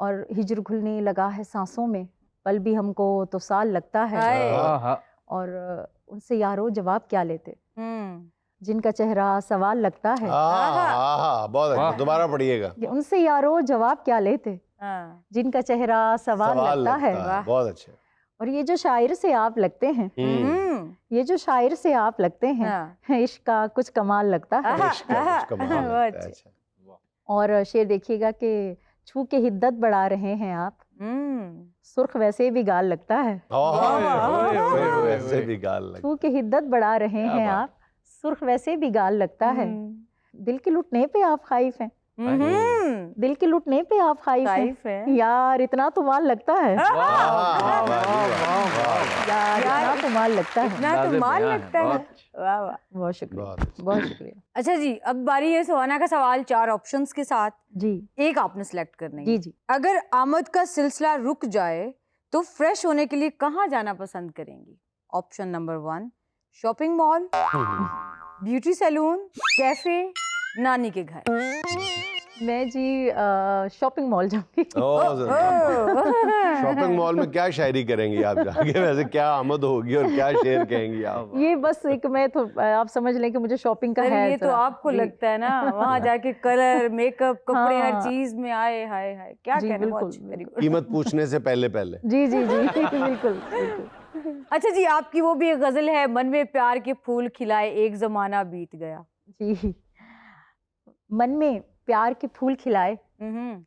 [SPEAKER 4] और हिजर घुलने लगा है सांसों में, पल भी हमको तो साल लगता है,
[SPEAKER 5] आहा,
[SPEAKER 4] और उनसे यारो जवाब क्या लेते, जिनका चेहरा सवाल लगता है,
[SPEAKER 1] आहा, बहुत अच्छा,
[SPEAKER 5] वाह।
[SPEAKER 1] दोबारा पढ़िएगा।
[SPEAKER 4] उनसे यारो जवाब क्या लेते, जिनका चेहरा सवाल लगता है।
[SPEAKER 1] बहुत अच्छा।
[SPEAKER 4] और ये जो शायर से आप लगते हैं, ये जो शायर से आप लगते हैं, इश्क का कुछ कमाल लगता है।
[SPEAKER 1] इश्क है, कुछ कमाल लगता है, अच्छा।
[SPEAKER 4] और शेर देखिएगा कि छू के हिद्दत बढ़ा रहे हैं आप, सुर्ख वैसे भी गाल लगता है।
[SPEAKER 1] वैसे भी गाल लगता
[SPEAKER 4] छू के हिद्दत बढ़ा रहे हैं
[SPEAKER 5] बात।
[SPEAKER 4] आप, सुर्ख वैसे भी गाल लगता है। दिल के लुटने पे आप खाइफ हैं, दिल के लुटने पे आप खाइफ हैं, यार इतना तो माल लगता है, यार इतना तो माल लगता है।
[SPEAKER 3] इतना तो माल लगता है। वाह वाह,
[SPEAKER 4] बहुत शुक्रिया,
[SPEAKER 1] बहुत अच्छा।
[SPEAKER 4] बहुत शुक्रिया।
[SPEAKER 3] अच्छा जी, अब बारी है सुहाना का सवाल 4 ऑप्शंस के साथ,
[SPEAKER 4] जी
[SPEAKER 3] एक आपने सेलेक्ट करना है।
[SPEAKER 4] जी जी।
[SPEAKER 3] अगर आमद का सिलसिला रुक जाए तो फ्रेश होने के लिए कहाँ जाना पसंद करेंगी? Option number 1, shopping mall, beauty salon, cafe, नानी के घर।
[SPEAKER 4] मैं जी शॉपिंग मॉल जाऊंगी।
[SPEAKER 1] शॉपिंग मॉल में क्या शायरी करेंगी आप जाके? वैसे क्या आमद होगी और क्या शेर कहेंगी आप?
[SPEAKER 4] ये बस एक, मैं तो आप समझ लें कि मुझे शॉपिंग का
[SPEAKER 3] सर,
[SPEAKER 4] है
[SPEAKER 3] ये तो
[SPEAKER 4] थोड़ा।
[SPEAKER 3] आपको
[SPEAKER 4] जी।
[SPEAKER 3] लगता है ना, वहाँ जाके कलर, मेकअप, कपड़े, हर
[SPEAKER 4] हाँ।
[SPEAKER 3] चीज में आए, हाय हाय, क्या
[SPEAKER 4] जी,
[SPEAKER 3] कहने,
[SPEAKER 4] बिल्कुल,
[SPEAKER 3] बहुत वेरी गुड।
[SPEAKER 1] कीमत पूछने से पहले पहले।
[SPEAKER 4] जी जी जी बिल्कुल बिल्कुल।
[SPEAKER 3] अच्छा जी, आपकी वो भी एक गजल है, मन में प्यार के फूल खिलाए एक जमाना बीत गया।
[SPEAKER 4] जी, मन में प्यार के फूल खिलाए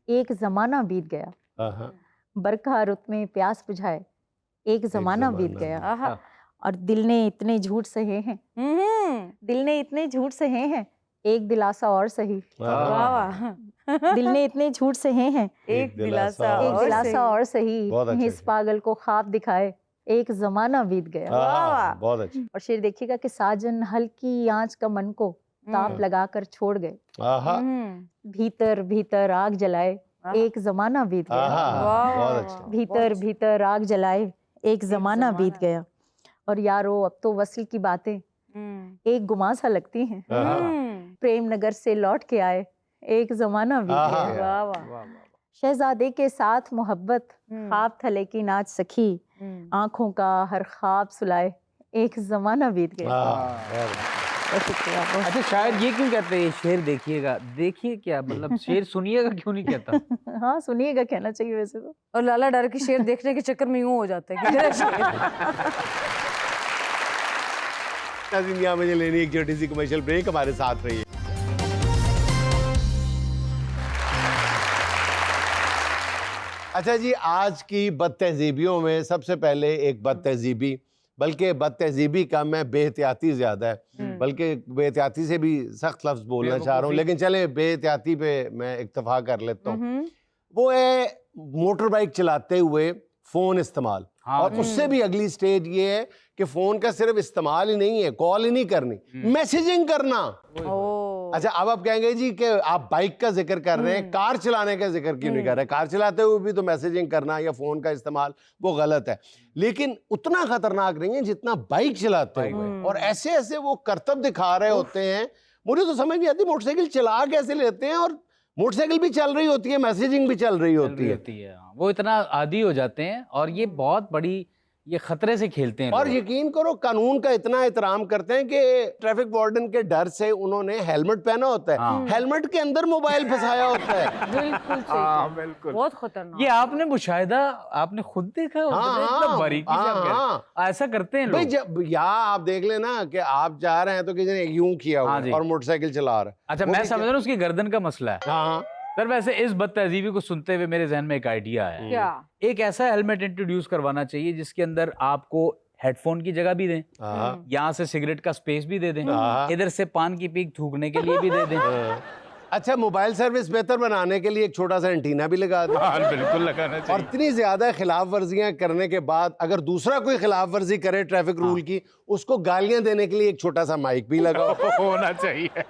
[SPEAKER 4] एक जमाना बीत गया,
[SPEAKER 1] आहा,
[SPEAKER 4] बरखा रुत में प्यास बुझाए एक जमाना बीत
[SPEAKER 1] जमाना
[SPEAKER 4] गया,
[SPEAKER 3] आहा।
[SPEAKER 4] और दिल ने इतने झूठ सहे हैं, दिल ने इतने झूठ सहे हैं, एक दिलासा और सही,
[SPEAKER 3] वाह वाह,
[SPEAKER 4] दिल ने इतने झूठ सहे हैं,
[SPEAKER 3] एक दिलासा
[SPEAKER 4] एक
[SPEAKER 3] और
[SPEAKER 4] दिलासा
[SPEAKER 3] सही।
[SPEAKER 4] और सही,
[SPEAKER 1] बहुत अच्छा
[SPEAKER 4] इस
[SPEAKER 1] किया।
[SPEAKER 4] पागल को ख्वाब दिखाए एक जमाना बीत गया।
[SPEAKER 1] आहा, बहुत अच्छा।
[SPEAKER 4] और शेर देखिएगा कि साजन हल्की आंच का मन को ताप लगाकर छोड़ गए,
[SPEAKER 1] आहा,
[SPEAKER 4] भीतर भीतर आग जलाए एक जमाना बीत गया,
[SPEAKER 1] आहा, बहुत अच्छा।
[SPEAKER 4] भीतर भीतर आग जलाए एक जमाना बीत गया, और यारो अब तो वस्ल की बातें एक गुमा सा लगती हैं, प्रेम नगर से लौट के आए एक जमाना बीत
[SPEAKER 1] आहा।
[SPEAKER 4] गया,
[SPEAKER 3] वाह वाह,
[SPEAKER 4] शहजादे के साथ मोहब्बत ख्वाब थले की नाच सखी, आंखों का हर ख्वाब सुलाए एक जमाना बीत गया। बहुत शुक्रिया, बहुत
[SPEAKER 5] अच्छा, शायद ये क्यों कहते हैं, ये शेर देखिएगा, देखिए क्या मतलब, शेर सुनिएगा क्यों नहीं कहता?
[SPEAKER 4] हाँ, सुनिएगा कहना चाहिए वैसे तो।
[SPEAKER 3] और लाला डर के शेर देखने के चक्कर में यूं हो जाता है कि मेरा शेर।
[SPEAKER 1] नाज़रीन, यहाँ मुझे लेनी एक छोटी सी कमर्शियल ब्रेक, हमारे साथ रहिए। अच्छा जी, आज की बदतहजीबियों में सबसे पहले एक बदतहजीबी, बल्कि बदतहजीबी का मैं बेहतियाती ज़्यादा है, बल्कि बेहतियाती से भी सख्त लफ्ज़ बोलना चाह रहा हूँ, लेकिन चले बेहतियाती पे मैं इक्तफा कर लेता हूँ। वो है मोटर बाइक चलाते हुए फ़ोन इस्तेमाल।
[SPEAKER 5] हाँ।
[SPEAKER 1] और उससे भी अगली स्टेज ये है कि फ़ोन का सिर्फ इस्तेमाल ही नहीं है, कॉल ही नहीं करनी, मैसेजिंग करना। अच्छा, अब आप कहेंगे जी कि आप बाइक का जिक्र कर रहे हैं, कार चलाने का जिक्र क्यों नहीं कर रहे? कार चलाते हुए भी तो मैसेजिंग करना या फ़ोन का इस्तेमाल वो गलत है, लेकिन उतना खतरनाक नहीं है जितना बाइक चलाते हुए। और ऐसे ऐसे वो करतब दिखा रहे होते हैं, मुझे तो समझ नहीं आती मोटरसाइकिल चला कैसे लेते हैं, और मोटरसाइकिल भी चल रही होती है, मैसेजिंग भी चल रही होती है।
[SPEAKER 5] वो इतना आदी हो जाते हैं, और ये बहुत बड़ी
[SPEAKER 2] ये खतरे से खेलते हैं
[SPEAKER 1] और
[SPEAKER 2] लोग।
[SPEAKER 1] यकीन करो कानून का इतना एहतराम करते हैं कि ट्रैफिक वार्डन के डर से उन्होंने हेलमेट पहना होता है,
[SPEAKER 2] हाँ।
[SPEAKER 1] हेलमेट के अंदर मोबाइल फंसाया होता है।
[SPEAKER 3] बिल्कुल सही
[SPEAKER 2] हाँ,
[SPEAKER 3] कहा।
[SPEAKER 2] बिल्कुल।
[SPEAKER 3] बहुत खतरनाक।
[SPEAKER 2] ये आपने मुशाहिदा आपने खुद देखा होगा,
[SPEAKER 1] हाँ,
[SPEAKER 2] इतना
[SPEAKER 1] हाँ,
[SPEAKER 2] बारीकी से आप कह रहे हैं।
[SPEAKER 1] हाँ।
[SPEAKER 2] ऐसा करते हैं
[SPEAKER 1] भाई
[SPEAKER 2] लोग।
[SPEAKER 1] जब आप देख लेना कि आप जा रहे हैं तो किसी ने यूं किया हुआ
[SPEAKER 2] हाँ
[SPEAKER 1] है
[SPEAKER 2] जी।
[SPEAKER 1] और मोटरसाइकिल चला रहा है।
[SPEAKER 2] अच्छा,
[SPEAKER 1] वो
[SPEAKER 2] मैं
[SPEAKER 1] भी
[SPEAKER 2] समझ रहा हूँ उसकी गर्दन का मसला है।
[SPEAKER 1] हाँ
[SPEAKER 2] सर वैसे इस बदतहजीबी को सुनते हुए मेरे जहन में एक आइडिया है।
[SPEAKER 3] क्या?
[SPEAKER 2] एक ऐसा हेलमेट इंट्रोड्यूस करवाना चाहिए जिसके अंदर आपको हेडफोन की जगह भी दें,
[SPEAKER 1] हाँ
[SPEAKER 2] यहाँ से सिगरेट का स्पेस भी दे दें,
[SPEAKER 1] हाँ।
[SPEAKER 2] इधर से पान की पीक थूकने के लिए भी दे दें।
[SPEAKER 1] हाँ। अच्छा, मोबाइल सर्विस बेहतर बनाने के लिए एक छोटा सा एंटीना भी लगा दो।
[SPEAKER 2] हाँ, बिल्कुल लगाना
[SPEAKER 1] और इतनी ज्यादा खिलाफ वर्जियां करने के बाद अगर दूसरा कोई खिलाफ वर्जी करे ट्रैफिक रूल की, उसको गालियां देने के लिए एक छोटा सा माइक भी लगाओ।
[SPEAKER 2] होना चाहिए।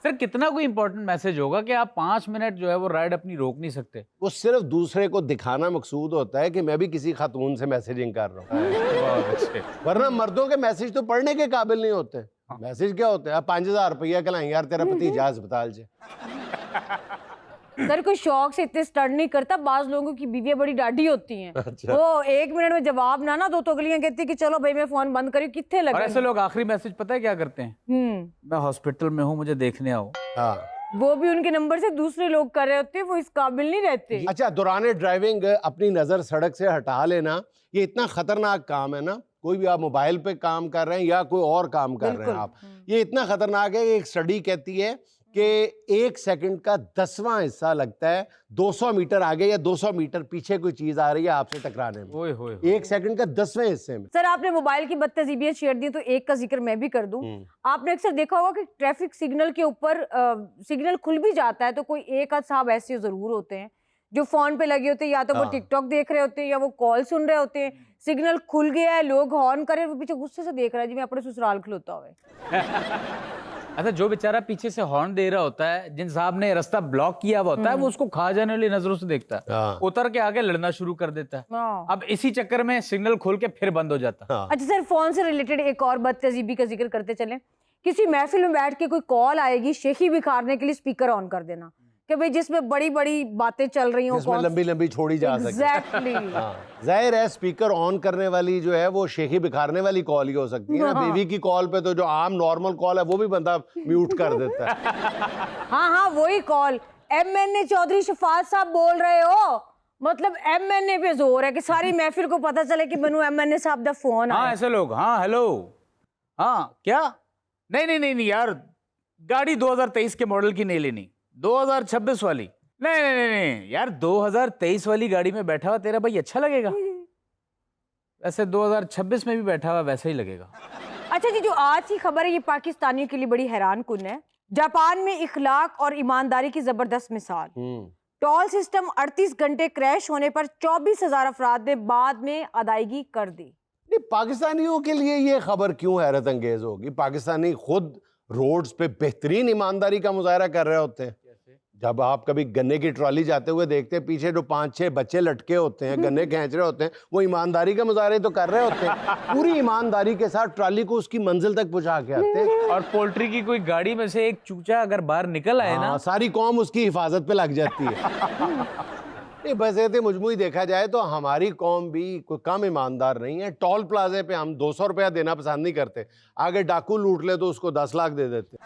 [SPEAKER 2] सर कितना कोई इंपॉर्टेंट मैसेज होगा कि आप 5 मिनट जो है वो राइड अपनी रोक नहीं सकते।
[SPEAKER 1] वो सिर्फ दूसरे को दिखाना मकसूद होता है कि मैं भी किसी खातून से मैसेजिंग कर रहा हूँ, वरना मर्दों के मैसेज तो पढ़ने के काबिल नहीं होते। मैसेज क्या होते हैं? 5,000 रुपया कलाएं यार, तेरा पति जा अस्पताल से।
[SPEAKER 3] सर कोई शौक से इतने स्टंट नहीं करता। बाज लोगों की बीवियां बड़ी डाढ़ी होती हैं।
[SPEAKER 1] अच्छा।
[SPEAKER 3] वो 1 मिनट में जवाब ना दो तो अगलियां कहती कि चलो भाई मैं फोन बंद करी, कितने
[SPEAKER 2] और
[SPEAKER 3] लगे।
[SPEAKER 2] ऐसे लोग आखिरी मैसेज पता है क्या करते हैं? मैं हॉस्पिटल में हूँ, मुझे देखने आओ।
[SPEAKER 1] हाँ।
[SPEAKER 3] वो भी उनके नंबर से दूसरे लोग कर रहे होते हैं, वो इस काबिल नहीं रहते।
[SPEAKER 1] अच्छा, दौरान ड्राइविंग अपनी नजर सड़क से हटा लेना, ये इतना खतरनाक काम है ना। कोई भी आप मोबाइल पे काम कर रहे हैं या कोई और काम कर रहे हैं आप, ये इतना खतरनाक है कि एक स्टडी कहती है कि 1 सेकंड का 10वां हिस्सा लगता है 200 मीटर आगे या 200 मीटर पीछे कोई चीज आ रही है आपसे टकराने में।
[SPEAKER 2] ओए होए।
[SPEAKER 1] 1 सेकंड का 10वें हिस्से में।
[SPEAKER 3] सर आपने मोबाइल की बदतहजीबियां छेड़ दी तो एक का जिक्र मैं भी कर दूं। आपने अक्सर देखा होगा कि ट्रैफिक सिग्नल के ऊपर सिग्नल खुल भी जाता है तो कोई एक आध साहब ऐसे जरूर होते हैं जो फोन पे लगे होते हैं, या तो वो टिकटॉक देख रहे होते हैं या वो कॉल सुन रहे होते हैं। सिग्नल खुल गया है, लोग हॉर्न करे, वो पीछे गुस्से से देख रहा है जी मैं अपने ससुराल खलोता हुए।
[SPEAKER 2] अच्छा, जो बेचारा पीछे से हॉर्न दे रहा होता है, जिन साहब ने रास्ता ब्लॉक किया हुआ होता है, वो उसको खा जाने वाली नजरों से देखता है,
[SPEAKER 1] हाँ।
[SPEAKER 2] उतर के आगे लड़ना शुरू कर देता है।
[SPEAKER 3] हाँ।
[SPEAKER 2] अब इसी चक्कर में सिग्नल खोल के फिर बंद हो जाता है।
[SPEAKER 1] हाँ।
[SPEAKER 3] अच्छा सर, फोन से रिलेटेड एक और बदतहजीबी का जिक्र करते चलें। किसी महफिल में बैठ के कोई कॉल आएगी, शेखी बिखारने के लिए स्पीकर ऑन कर देना कि भाई जिसमें बड़ी बड़ी बातें चल रही हो,
[SPEAKER 1] जिसमें लंबी लंबी छोड़ी जा सके।
[SPEAKER 3] एग्जैक्टली।
[SPEAKER 1] हाँ, जाहिर है स्पीकर ऑन करने वाली जो है वो शेखी बिखारने वाली कॉल ही हो सकती है ना। बीवी की कॉल पे तो जो आम नॉर्मल कॉल है वो भी बंदा म्यूट कर देता है।
[SPEAKER 3] हाँ वही कॉल। MNA चौधरी शफात साहब बोल रहे हो, मतलब MNA पे जोर है कि सारी महफिल को पता चले कि बनू MNA साहब दा फोन
[SPEAKER 2] हाँ,
[SPEAKER 3] आया।
[SPEAKER 2] ऐसे लोग। हाँ, हेलो। हाँ, क्या? नहीं यार, गाड़ी 2023 के मॉडल की नहीं लेनी, 2026 वाली। नहीं यार, 2023 वाली गाड़ी में बैठा हुआ तेरा भाई अच्छा लगेगा। वैसे 2026 में भी बैठा हुआ वैसा ही लगेगा।
[SPEAKER 3] अच्छा जी, जो आज की खबर है ये पाकिस्तानियों के लिए बड़ी हैरान कुन है। जापान में इखलाक और ईमानदारी की जबरदस्त मिसाल। टोल सिस्टम 38 घंटे क्रैश होने पर 24,000 अफराद ने बाद में अदायगी कर दी।
[SPEAKER 1] नहीं, पाकिस्तानियों के लिए ये खबर क्यों हैरत अंगेज होगी? पाकिस्तानी खुद रोड्स पे बेहतरीन ईमानदारी का मुजाहरा कर रहे होते हैं। जब आप कभी गन्ने की ट्रॉली जाते हुए देखते हैं, पीछे जो 5-6 बच्चे लटके होते हैं, गन्ने खींच रहे होते हैं, वो ईमानदारी का मुजाहरा तो कर रहे होते हैं। पूरी ईमानदारी के साथ ट्रॉली को उसकी मंजिल तक पहुंचा के आते हैं।
[SPEAKER 2] और पोल्ट्री की कोई गाड़ी में से एक चूचा अगर बाहर निकल आए ना,
[SPEAKER 1] सारी कौम उसकी हिफाजत पे लग जाती है। नहीं, बस ऐसे मजमूई देखा जाए तो हमारी कौम भी कोई कम ईमानदार नहीं है। टोल प्लाजे पे हम 200 रुपया देना पसंद नहीं करते, आगे डाकू लूट ले तो उसको 10 लाख दे देते।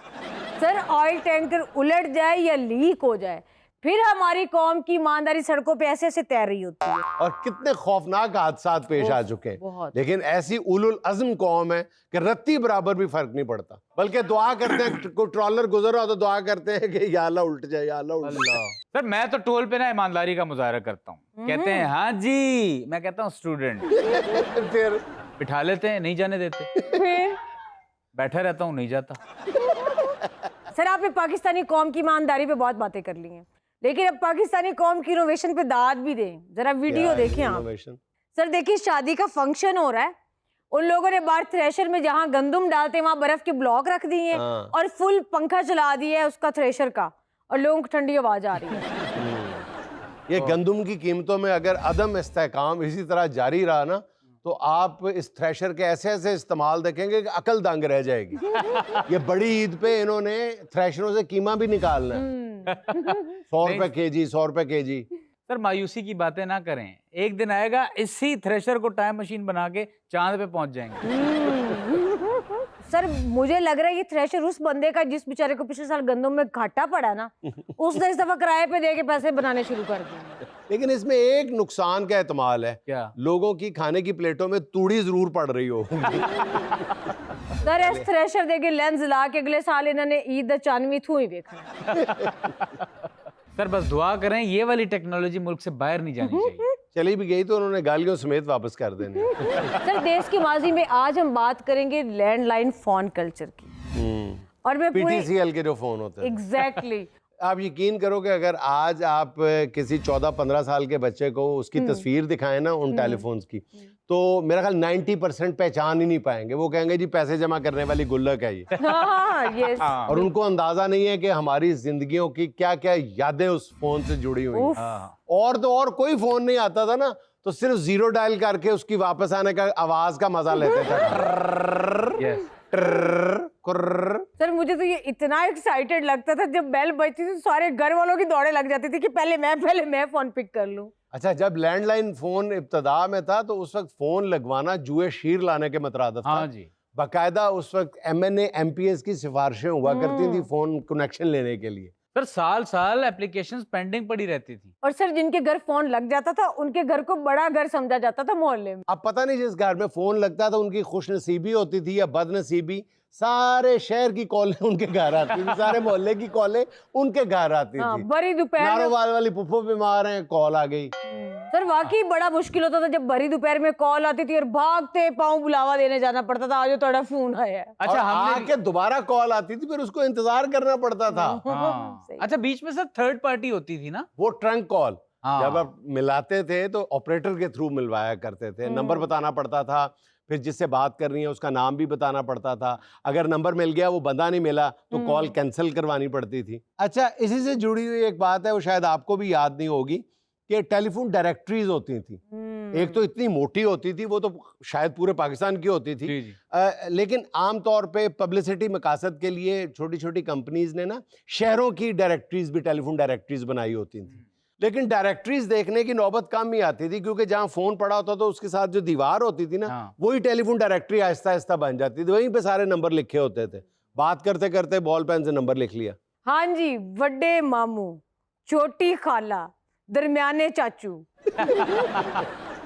[SPEAKER 3] सर ऑयल टैंकर उलट जाए या लीक हो जाए, फिर हमारी कौम की ईमानदारी सड़कों पे ऐसे ऐसे तैर रही होती है।
[SPEAKER 1] और कितने खौफनाक हादसा पेश आ चुके हैं।
[SPEAKER 3] बहुत।
[SPEAKER 1] लेकिन ऐसी उलुल अज़्म कौम है कि रत्ती बराबर भी फर्क नहीं पड़ता, बल्कि दुआ करते हैं। कोई ट्रॉलर गुजर रहा हो तो दुआ करते हैं कि या अल्लाह उल्ट जाए, या अल्लाह उल्ट जाए।
[SPEAKER 2] सर मैं तो टोल पे ना ईमानदारी का मुजाहरा करता हूँ। कहते हैं हाँ जी, मैं कहता हूँ स्टूडेंट।
[SPEAKER 1] फिर
[SPEAKER 2] बिठा लेते हैं, नहीं जाने देते।
[SPEAKER 3] फिर
[SPEAKER 2] बैठा रहता हूँ, नहीं जाता।
[SPEAKER 3] सर आपने पाकिस्तानी कौम की ईमानदारी पे बहुत बातें कर ली हैं, लेकिन अब पाकिस्तानी कौम की इनोवेशन पे दाद भी दें। जरा वीडियो देखें आप।
[SPEAKER 1] innovation?
[SPEAKER 3] सर देखिए, शादी का फंक्शन हो रहा है, उन लोगों ने बाहर थ्रेशर में जहां गंदम डालते हैं वहां बर्फ के ब्लॉक रख दिए हैं
[SPEAKER 1] हाँ।
[SPEAKER 3] और फुल पंखा चला दिया है उसका थ्रेशर का, और लोगों को ठंडी आवाज आ रही है।
[SPEAKER 1] ये गंदम की कीमतों में अगर अदम इस्तेहकाम इसी तरह जारी रहा ना, तो आप इस थ्रेशर के ऐसे ऐसे इस्तेमाल देखेंगे कि अकल दंग रह जाएगी। ये बड़ी ईद पे इन्होंने थ्रेशरों से कीमा भी निकालना है। 100 रुपए केजी, 100 रुपए केजी।
[SPEAKER 2] सर मायूसी की बातें ना करें, एक दिन आएगा इसी थ्रेशर को टाइम मशीन बना के चांद पे पहुंच जाएंगे।
[SPEAKER 3] सर मुझे लग रहा है ये थ्रेशर उस बंदे का जिस बेचारे को पिछले साल गंदम में घाटा पड़ा ना, उसने इस दफा किराए पे दे के पैसे बनाने शुरू कर दिए।
[SPEAKER 1] लेकिन इसमें एक नुकसान का एहतमाल है,
[SPEAKER 2] क्या?
[SPEAKER 1] लोगों की खाने की प्लेटों में तूड़ी जरूर पड़ रही हो।
[SPEAKER 3] सर इस थ्रेशर दे के लेंस ला के अगले साल इन्होंने ईद चांदवी थू ही देखा।
[SPEAKER 2] सर बस दुआ करें ये वाली टेक्नोलॉजी मुल्क से बाहर नहीं जानी चाहिए।
[SPEAKER 1] चली भी गई तो उन्होंने गालियों समेत वापस कर देने।
[SPEAKER 3] सर देश की माजी में आज हम बात करेंगे लैंडलाइन फोन कल्चर की, और मैं पूरे
[SPEAKER 1] PTCL के जो फोन होते हैं।
[SPEAKER 3] एग्जैक्टली
[SPEAKER 1] आप यकीन करो कि अगर आज आप किसी 14-15 साल के बच्चे को उसकी तस्वीर दिखाएं ना उन टेलीफोन्स की, तो मेरा ख्याल 90% पहचान ही नहीं पाएंगे। वो कहेंगे जी पैसे जमा करने वाली गुल्लक है ये।
[SPEAKER 3] यस।
[SPEAKER 1] और उनको अंदाजा नहीं है कि हमारी जिंदगियों की क्या क्या यादें उस फोन से जुड़ी हुई हैं।
[SPEAKER 2] हाँ।
[SPEAKER 1] और तो और कोई फोन नहीं आता था ना, तो सिर्फ 0 डायल करके उसकी वापस आने का आवाज का मजा लेते थे।
[SPEAKER 2] यस।
[SPEAKER 3] सर मुझे तो ये इतना एक्साइटेड लगता था जब बेल बजती थी, तो सारे घर वालों की दौड़े लग जाती थी कि पहले मैं फोन पिक कर लूं।
[SPEAKER 1] अच्छा, जब लैंडलाइन फोन इब्तदा में था तो उस वक्त फोन लगवाना जुए शीर लाने के मतरादफ था।
[SPEAKER 2] हाँ जी।
[SPEAKER 1] बाकायदा उस वक्त MNA MPS की सिफारिशें हुआ करती थी फोन कनेक्शन लेने के लिए।
[SPEAKER 2] सर साल साल एप्लीकेशंस पेंडिंग पड़ी रहती थी।
[SPEAKER 3] और सर जिनके घर फोन लग जाता था उनके घर को बड़ा घर समझा जाता था मोहल्ले में।
[SPEAKER 1] अब पता नहीं जिस घर में फोन लगता था उनकी खुशनसीबी होती थी या बदनसीबी, सारे शहर की कॉलें उनके घर आती थी, सारे मोहल्ले की कॉलें उनके घर आती थी।
[SPEAKER 3] बड़ी दोपहर में
[SPEAKER 1] नारोवाल वाली पुप्पो बीमार हैं, कॉल आ गई।
[SPEAKER 3] सर वाकई बड़ा मुश्किल होता था जब भरी दोपहर में कॉल आती थी और भागते पाँव बुलावा देने जाना पड़ता था, आज थोड़ा फोन आया।
[SPEAKER 1] अच्छा, आके दोबारा कॉल आती थी, फिर उसको इंतजार करना पड़ता था।
[SPEAKER 2] हाँ। अच्छा बीच में सर थर्ड पार्टी होती थी ना,
[SPEAKER 1] वो ट्रंक कॉल
[SPEAKER 2] हाँ।
[SPEAKER 1] जब आप मिलाते थे तो ऑपरेटर के थ्रू मिलवाया करते थे, नंबर बताना पड़ता था, फिर जिससे बात कर रही है उसका नाम भी बताना पड़ता था। अगर नंबर मिल गया वो बंदा नहीं मिला तो कॉल कैंसिल करवानी पड़ती थी। अच्छा, इसी से जुड़ी हुई एक बात है, वो शायद आपको भी याद नहीं होगी, कि टेलीफोन डायरेक्टरीज होती थी। एक तो इतनी मोटी होती थी, वो तो शायद पूरे पाकिस्तान की होती थी।
[SPEAKER 2] जी जी।
[SPEAKER 1] लेकिन आमतौर पे पब्लिसिटी मकासद के लिए छोटी छोटी कंपनीज ने ना शहरों की डायरेक्टरीज भी टेलीफोन डायरेक्टरीज बनाई होती थी। लेकिन डायरेक्टरीज देखने की नौबत कम ही आती थी, क्योंकि जहाँ फोन पड़ा होता था उसके साथ जो दीवार होती थी ना,
[SPEAKER 2] हाँ।
[SPEAKER 1] वही टेलीफोन डायरेक्टरी आहिस्ता आहिस्ता बन जाती थी। वहीं पे सारे नंबर लिखे होते थे, बात करते करते बॉल पेन से नंबर लिख लिया।
[SPEAKER 3] हाँ जी, बड़े मामू, छोटी खाला, दरमियाने चाचू।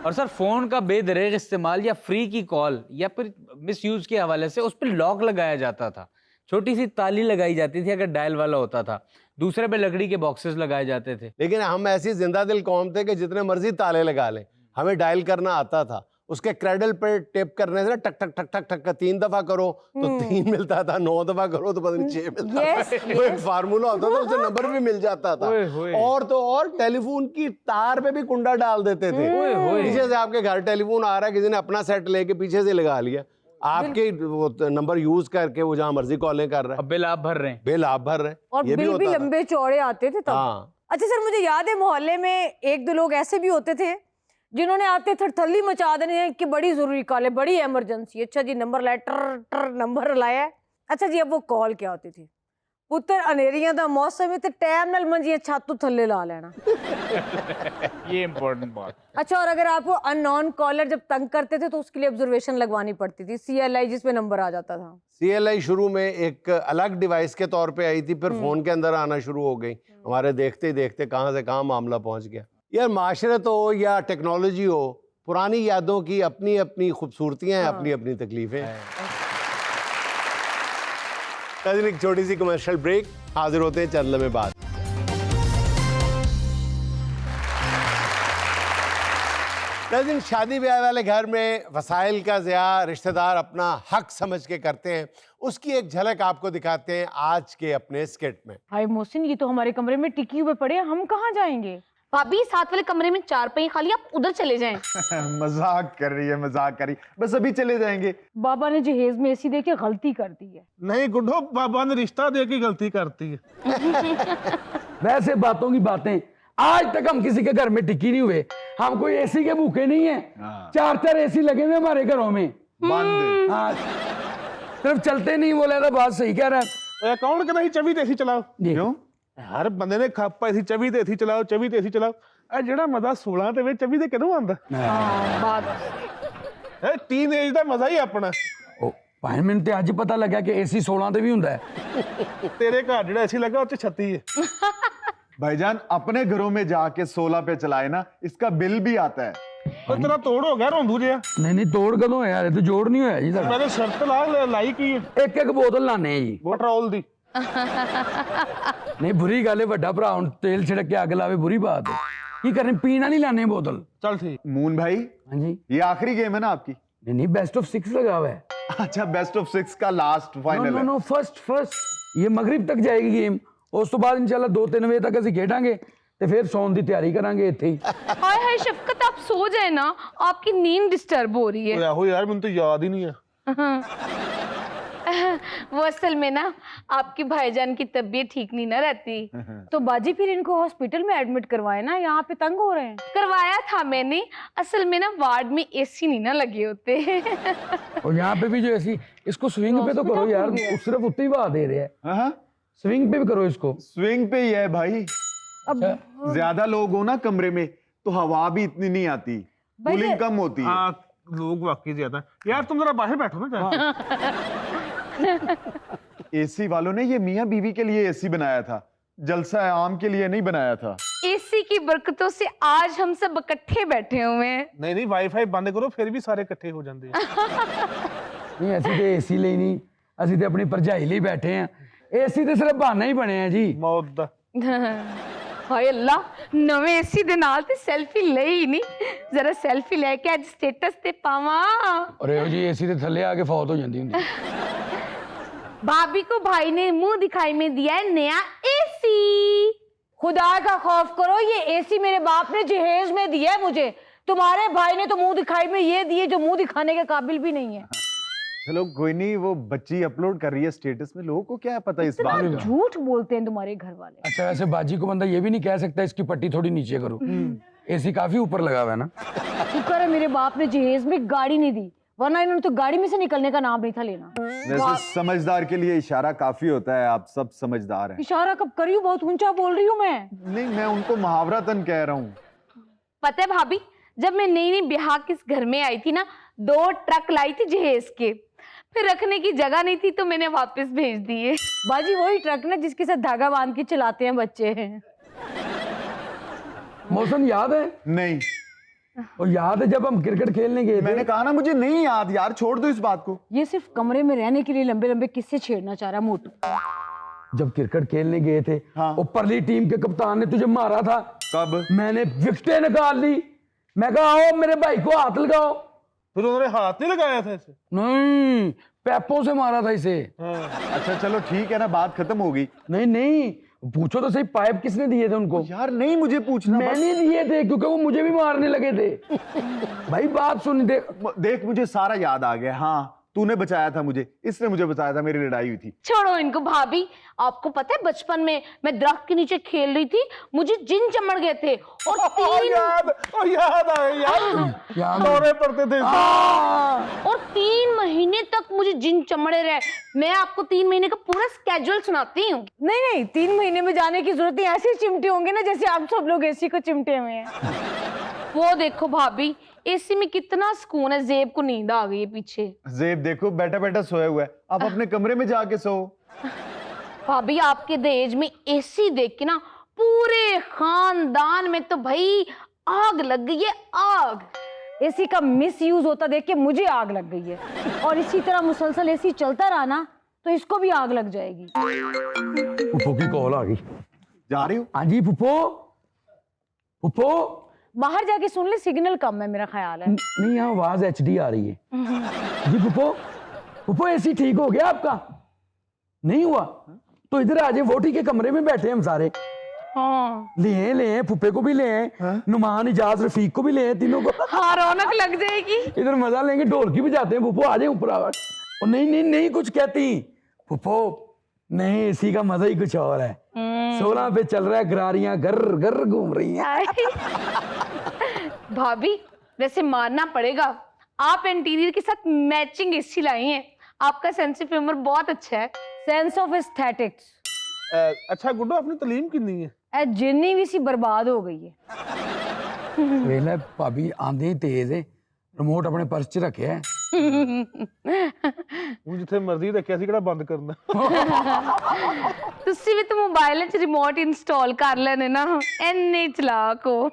[SPEAKER 2] और सर फोन का बेदरेग इस्तेमाल या फ्री की कॉल या फिर मिस यूज के हवाले से उस पर लॉक लगाया जाता था, छोटी सी ताली लगाई जाती थी अगर डायल वाला होता था, दूसरे पे लकड़ी के बॉक्सेस लगाए जाते थे।
[SPEAKER 1] लेकिन हम ऐसी जिंदा दिल कौम थे कि जितने मर्जी ताले लगा लें, हमें डायल करना आता था। उसके क्रेडल पे टेप करने से ना टक टक टक टक टक का 3 दफा करो तो 3 मिलता था, 9 दफा करो तो पता नहीं 6 मिलता था। वो एक फार्मूला होता था, उससे नंबर भी मिल जाता था। और तो और टेलीफोन की तार पे भी कुंडा डाल देते थे। पीछे से आपके घर टेलीफोन आ रहा है, किसी ने अपना सेट लेके पीछे से लगा लिया, आपके वो नंबर यूज करके वो जहाँ मर्जी कॉलें कर रहे हैं,
[SPEAKER 2] बिल आप भर रहे हैं,
[SPEAKER 1] बिल आप भर रहे हैं,
[SPEAKER 3] और
[SPEAKER 1] ये
[SPEAKER 3] बिल भी
[SPEAKER 1] होता था।
[SPEAKER 3] लंबे चौड़े आते थे तब।
[SPEAKER 1] हाँ।
[SPEAKER 3] अच्छा सर, मुझे याद है मोहल्ले में 1-2 लोग ऐसे भी होते थे जिन्होंने आते थरथल्ली मचा देने हैं कि बड़ी जरूरी कॉल है, बड़ी इमरजेंसी। अच्छा जी, नंबर लाया, टर टर नंबर लाया। अच्छा जी, अब वो कॉल क्या होती थी? पुत्र अनेरियां दा मौसम ते टाइम नाल मंजियां छत थल्ले ला लेना।
[SPEAKER 2] ये इंपॉर्टेंट बात।
[SPEAKER 3] अच्छा, और अगर आपको अननोन कॉलर जब तंग करते थे तो उसके लिए ऑब्जर्वेशन लगवानी पड़ती थी, CLI, जिसमें नंबर आ जाता था।
[SPEAKER 1] CLI शुरू में एक अलग डिवाइस के तौर पे आई थी, फिर फोन के अंदर आना शुरू हो गई। हमारे देखते ही देखते कहाँ से कहाँ मामला पहुंच गया। यार माशरत हो या टेक्नोलॉजी हो, पुरानी यादों की अपनी अपनी खूबसूरतियां हैं, अपनी अपनी तकलीफें हैं। नाज़रीन, एक छोटी सी कमर्शियल ब्रेक, हाजिर होते हैं चंद लम्हे बाद। नाज़रीन, शादी ब्याह वाले घर में वसाइल का ज़िया रिश्तेदार अपना हक समझ के करते हैं, उसकी एक झलक आपको दिखाते हैं आज के अपने स्किट में।
[SPEAKER 3] हाय मोहसिन, ये तो हमारे कमरे में टिकी हुए पड़े हैं, हम कहाँ जाएंगे?
[SPEAKER 6] भाभी, साथ वाले कमरे में 4 पहिए खाली, आप उधर चले जाएं।
[SPEAKER 7] मजाक कर रही है, मजाक कर रही, बस अभी चले जाएंगे।
[SPEAKER 3] बाबा ने जहेज में AC दे के गलती कर दी है।
[SPEAKER 8] नहीं गुड्डो, बाबा ने रिश्ता दे के गलती करती है।
[SPEAKER 9] वैसे बातों की बातें, आज तक हम किसी के घर में टिकी नहीं हुए, हम कोई AC के भूखे नहीं है। 4 AC लगे हुए हमारे घरों में,
[SPEAKER 7] बंद।
[SPEAKER 9] हाँ, सिर्फ चलते नहीं। बोले तो बात सही कह रहा है।
[SPEAKER 8] कौन कहता है चवी तेसी चलाओ?
[SPEAKER 9] जी।
[SPEAKER 7] क्यों?
[SPEAKER 8] हर बंदे ने खापा ऐसी चवी तेसी चलाओ, चवी तेसी चलाओ। ਇਹ ਜਿਹੜਾ ਮਜ਼ਾ 16 ਦੇ ਵਿੱਚ 24 ਦੇ ਕਦੋਂ ਆਉਂਦਾ ਹੈ ਟੀਨੇਜ ਦਾ ਮਜ਼ਾ ਹੀ ਆਪਣਾ
[SPEAKER 9] ਉਹ ਭਾਈ ਮੈਨੂੰ ਤੇ ਅੱਜ ਪਤਾ ਲੱਗਾ ਕਿ ਏਸੀ 16 ਤੇ ਵੀ ਹੁੰਦਾ ਹੈ
[SPEAKER 8] ਤੇਰੇ ਘਰ ਜਿਹੜਾ ਏਸੀ ਲੱਗਾ ਉਹ 'ਚ 36 ਹੈ
[SPEAKER 7] भाईजान अपने घरों में जाके 16 पे चलाए ना, इसका बिल भी आता है।
[SPEAKER 8] ਉਹ ਤੇਰਾ ਤੋੜ ਹੋ ਗਿਆ ਰੋਂਦੂ ਜਿਹਾ
[SPEAKER 9] ਨਹੀਂ ਨਹੀਂ ਤੋੜ ਕਦੋਂ ਹੋਇਆ ਹਲੇ ਤੇ ਜੋੜ ਨਹੀਂ ਹੋਇਆ ਜੀ ਸਾਡਾ
[SPEAKER 8] ਮੈਂ ਤਾਂ ਸ਼ਰਤ ਲਾਈ ਕੀ ਹੈ
[SPEAKER 9] ਇੱਕ ਇੱਕ ਬੋਤਲ ਲਾਣੇ ਆ ਜੀ
[SPEAKER 8] ਪੈਟਰੋਲ ਦੀ
[SPEAKER 9] ਨਹੀਂ ਬੁਰੀ ਗੱਲ ਹੈ ਵੱਡਾ ਭਰਾ ਹੁਣ ਤੇਲ ਛਿੜਕ ਕੇ ਅੱਗ ਲਾਵੇ ਬੁਰੀ ਬਾਤ ਹੈ ਕੀ ਕਰਨੇ ਪੀਣਾ ਨਹੀਂ ਲਾਣੇ ਬੋਤਲ
[SPEAKER 8] ਚੱਲ ਠੀਕ
[SPEAKER 7] मून भाई,
[SPEAKER 9] हाँ जी
[SPEAKER 7] ये आखिरी गेम है ना आपकी?
[SPEAKER 9] नहीं नहीं बेस्ट ऑफ 6 लगा हुआ है
[SPEAKER 7] अच्छा, बेस्ट ऑफ 6 का लास्ट
[SPEAKER 9] नो
[SPEAKER 7] फाइनल
[SPEAKER 9] नो
[SPEAKER 7] है।
[SPEAKER 9] नो फर्स्ट ये मगरिब तक जाएगी गेम ਉਸ ਤੋਂ ਬਾਅਦ ਇਨਸ਼ਾਅੱਲਾ 2-3 ਵਜੇ ਤੱਕ ਅਸੀਂ ਖੇਡਾਂਗੇ ਤੇ ਫਿਰ ਸੌਣ ਦੀ ਤਿਆਰੀ ਕਰਾਂਗੇ ਇੱਥੇ ਹੀ
[SPEAKER 6] हाय हाय शफकत आप सो जाए ना, आपकी नींद डिस्टर्ब हो रही है।
[SPEAKER 8] ਓਏ ਆਹੋ ਯਾਰ ਮੈਨੂੰ ਤਾਂ ਯਾਦ ਹੀ ਨਹੀਂ ਆ
[SPEAKER 6] वो असल में ना आपकी भाईजान की तबीयत ठीक नहीं ना रहती।
[SPEAKER 3] तो बाजी फिर इनको हॉस्पिटल में एडमिट करवाए ना, यहाँ पे तंग हो रहे हैं।
[SPEAKER 6] करवाया था मैंने, असल में ना वार्ड में एसी नहीं ना लगे होते।
[SPEAKER 9] और यहाँ पे भी जो ऐसी इसको स्विंग पे तो करो यार सिर्फ उतनी ही बात दे रहे हैं
[SPEAKER 7] हाँ,
[SPEAKER 9] स्विंग पे भी करो इसको
[SPEAKER 7] स्विंग पे ही है भाई।
[SPEAKER 3] अब
[SPEAKER 7] ज्यादा लोग हो ना कमरे में तो हवा भी इतनी नहीं आती,
[SPEAKER 3] भाई
[SPEAKER 7] कूलिंग कम होती है।
[SPEAKER 8] हाँ लोग वाकई ज्यादा यार तुम जरा बाहर बैठो ना जाके
[SPEAKER 7] एसी वालों ने ये मियाँ बीवी के लिए एसी बनाया था, जलसा आम के लिए नहीं बनाया था।
[SPEAKER 6] एसी की बरकतों से आज हम सब इकट्ठे बैठे हुए हैं।
[SPEAKER 8] नहीं नहीं वाईफाई बंद करो फिर भी सारे इकट्ठे हो जाते हैं
[SPEAKER 9] नहीं ਅਸੀਂ ਤੇ ਏਸੀ ਲਈ ਨਹੀਂ ਅਸੀਂ ਤੇ ਆਪਣੀ ਭਰਜਾਈ ਲਈ ਬੈਠੇ ਆ ਏਸੀ ਤੇ ਸਿਰਫ ਬਹਾਨਾ ਹੀ ਬਣਿਆ ਜੀ
[SPEAKER 8] मौत दा
[SPEAKER 6] ਹਾਏ ਅੱਲਾ, ਨਵੇਂ ਏਸੀ ਦੇ ਨਾਲ ਤੇ ਸੈਲਫੀ ਲਈ ਨਹੀਂ, ਜ਼ਰਾ ਸੈਲਫੀ ਲੈ ਕੇ ਅੱਜ ਸਟੇਟਸ ਤੇ ਪਾਵਾਂ।
[SPEAKER 9] ਔਰ ਇਹੋ ਜੀ ਏਸੀ ਦੇ ਥੱਲੇ ਆ ਕੇ ਫੌਤ ਹੋ ਜਾਂਦੀ ਹੁੰਦੀ
[SPEAKER 6] भाभी को भाई ने मुंह दिखाई में दिया है नया एसी।
[SPEAKER 3] खुदा का खौफ करो, ये एसी मेरे बाप ने जहेज में दिया है मुझे। तुम्हारे भाई ने तो मुंह दिखाई में ये दिए जो मुंह दिखाने के काबिल भी नहीं है।
[SPEAKER 7] चलो कोई नहीं, वो बच्ची अपलोड कर रही है स्टेटस में, लोगों को क्या पता इस बात का।
[SPEAKER 3] झूठ बोलते हैं तुम्हारे घर वाले।
[SPEAKER 9] अच्छा वैसे बाजी को बंदा ये भी नहीं कह सकता इसकी पट्टी थोड़ी नीचे करो एसी काफी ऊपर लगा हुआ है ना
[SPEAKER 3] शुक्र है मेरे बाप ने जहेज में गाड़ी नहीं दी, वरना इन्होंने तो गाड़ी में से निकलने का नाम नहीं था लेना।
[SPEAKER 7] वैसे समझदार के लिए इशारा काफी होता है, आप सब समझदार हैं।
[SPEAKER 3] इशारा कब करी हूँ, बहुत ऊंचा बोल रही हूँ मैं।
[SPEAKER 7] नहीं, मैं उनको मुहावरतन कह रहा हूँ।
[SPEAKER 6] पता है भाभी, जब मैं नई नई बिहार के इस घर में आई थी ना, 2 ट्रक लाई थी जहेज के, फिर रखने की जगह नहीं थी तो मैंने वापस भेज दिए।
[SPEAKER 3] बाजी वही ट्रक ना जिसके साथ धागा बांध के चलाते हैं बच्चे।
[SPEAKER 9] मौसम याद है
[SPEAKER 7] नहीं,
[SPEAKER 9] और याद है जब हम क्रिकेट खेलने गए थे
[SPEAKER 7] मैंने कहा ना मुझे नहीं याद यार, छोड़ दो इस बात को।
[SPEAKER 3] ये सिर्फ कमरे में रहने के लिए लंबे लंबे किस्से छेड़ना चाह रहा है मोटू।
[SPEAKER 9] जब क्रिकेट खेलने गए थे
[SPEAKER 7] हाँ।
[SPEAKER 9] और परली टीम के कप्तान ने तुझे मारा था
[SPEAKER 7] कब?
[SPEAKER 9] मैंने विकेटें निकाल ली मैं कहा आओ मेरे भाई को हाथ लगाओ
[SPEAKER 8] फिर उन्होंने हाथ नहीं लगाया था इसे
[SPEAKER 9] नहीं पैपों से मारा था इसे
[SPEAKER 7] अच्छा चलो ठीक है ना, बात खत्म हो गई।
[SPEAKER 9] नहीं नहीं पूछो तो सही पाइप किसने दिए थे उनको
[SPEAKER 7] यार नहीं मुझे पूछना, बस।
[SPEAKER 9] मैंने दिए थे क्योंकि वो मुझे भी मारने लगे थे भाई बात सुन दे
[SPEAKER 7] देख मुझे सारा याद आ गया। हाँ तूने बचाया था मुझे, इसने मुझे बचाया था, मेरी लड़ाई हुई थी।
[SPEAKER 6] छोड़ो इनको भाभी, आपको पता है बचपन में मैं दरख्त के नीचे खेल रही थी, मुझे जिन चमड़ गए थे और 3
[SPEAKER 8] याद आए यार दौरे पड़ते थे
[SPEAKER 6] और 3 महीने तक मुझे जिन चमड़े रहे। मैं आपको 3 महीने का पूरा स्केड्यूल सुनाती हूँ।
[SPEAKER 3] नहीं नहीं 3 महीने में जाने की जरूरत नहीं, ऐसे चिमटे होंगे ना जैसे आप सब लोग एसी को चिमटे हुए हैं।
[SPEAKER 6] वो देखो भाभी, एसी में कितना सुकून है, जेब को नींद आ गई है पीछे।
[SPEAKER 7] जेब देखो बैठा बैठा सोया हुआ है, आप अपने कमरे में जाके सो।
[SPEAKER 6] भाभी आपके दहेज में एसी देख के ना पूरे खानदान में तो भाई आग लग गई है, आग।
[SPEAKER 3] एसी का मिस यूज होता देख के मुझे आग लग गई है, और इसी तरह मुसलसल एसी चलता रहा ना तो इसको भी आग लग जाएगी।
[SPEAKER 9] फुफो की कॉल आ गई।
[SPEAKER 7] जा रही हो?
[SPEAKER 9] हाँ जी फुफो फुफो
[SPEAKER 3] बाहर जाके सुन ले, सिग्नल कम है मेरा ख्याल है।
[SPEAKER 9] नहीं यहाँ आवाज HD आ रही है जी फुफो फुफो एसी ठीक हो गया आपका नहीं हुआ तो इधर आ जाए, वोटी के कमरे में बैठे हम सारे।
[SPEAKER 6] हाँ
[SPEAKER 9] ले फुफे को भी ले नुमान इजाज रफीक को भी ले तीनों को।
[SPEAKER 6] हाँ रौनक लग जाएगी।
[SPEAKER 9] इधर मजा लेंगे, ढोलकी बजाते हैं। फुफो आ जाए ऊपर आवाज। और नहीं कुछ कहती फुफो, नहीं एसी का मजा ही कुछ और है। 16 पे चल रहा है, गरारियां घर घर घूम रही हैं।
[SPEAKER 6] भाभी वैसे मानना पड़ेगा, आप इंटीरियर के साथ मैचिंग एसी लाई हैं। आपका सेंस ऑफ ह्यूमर बहुत अच्छा है।
[SPEAKER 3] Sense of aesthetics.
[SPEAKER 8] अच्छा गुड्डो अपनी तालीम कितनी है?
[SPEAKER 3] ए जिन्नी भी सी बर्बाद हो गई है।
[SPEAKER 9] ਵੇਖ ਲੈ ਭਾਬੀ ਆਂਦੇ ਹੀ ਤੇਜ਼ ਏ ਰਿਮੋਟ ਆਪਣੇ ਪਰਸ 'ਚ ਰੱਖਿਆ ਹੈ।
[SPEAKER 8] ਹੁਣ ਜਿੱਥੇ ਮਰਜ਼ੀ ਰੱਖਿਆ ਸੀ ਕਿਹੜਾ ਬੰਦ ਕਰਨਾ।
[SPEAKER 6] ਤੁਸੀਂ ਵੀ ਤਾਂ ਮੋਬਾਈਲ 'ਚ ਰਿਮੋਟ ਇੰਸਟਾਲ ਕਰ ਲੈਣੇ ਨਾ, ਇੰਨੇ ਚਲਾਕ ਹੋ।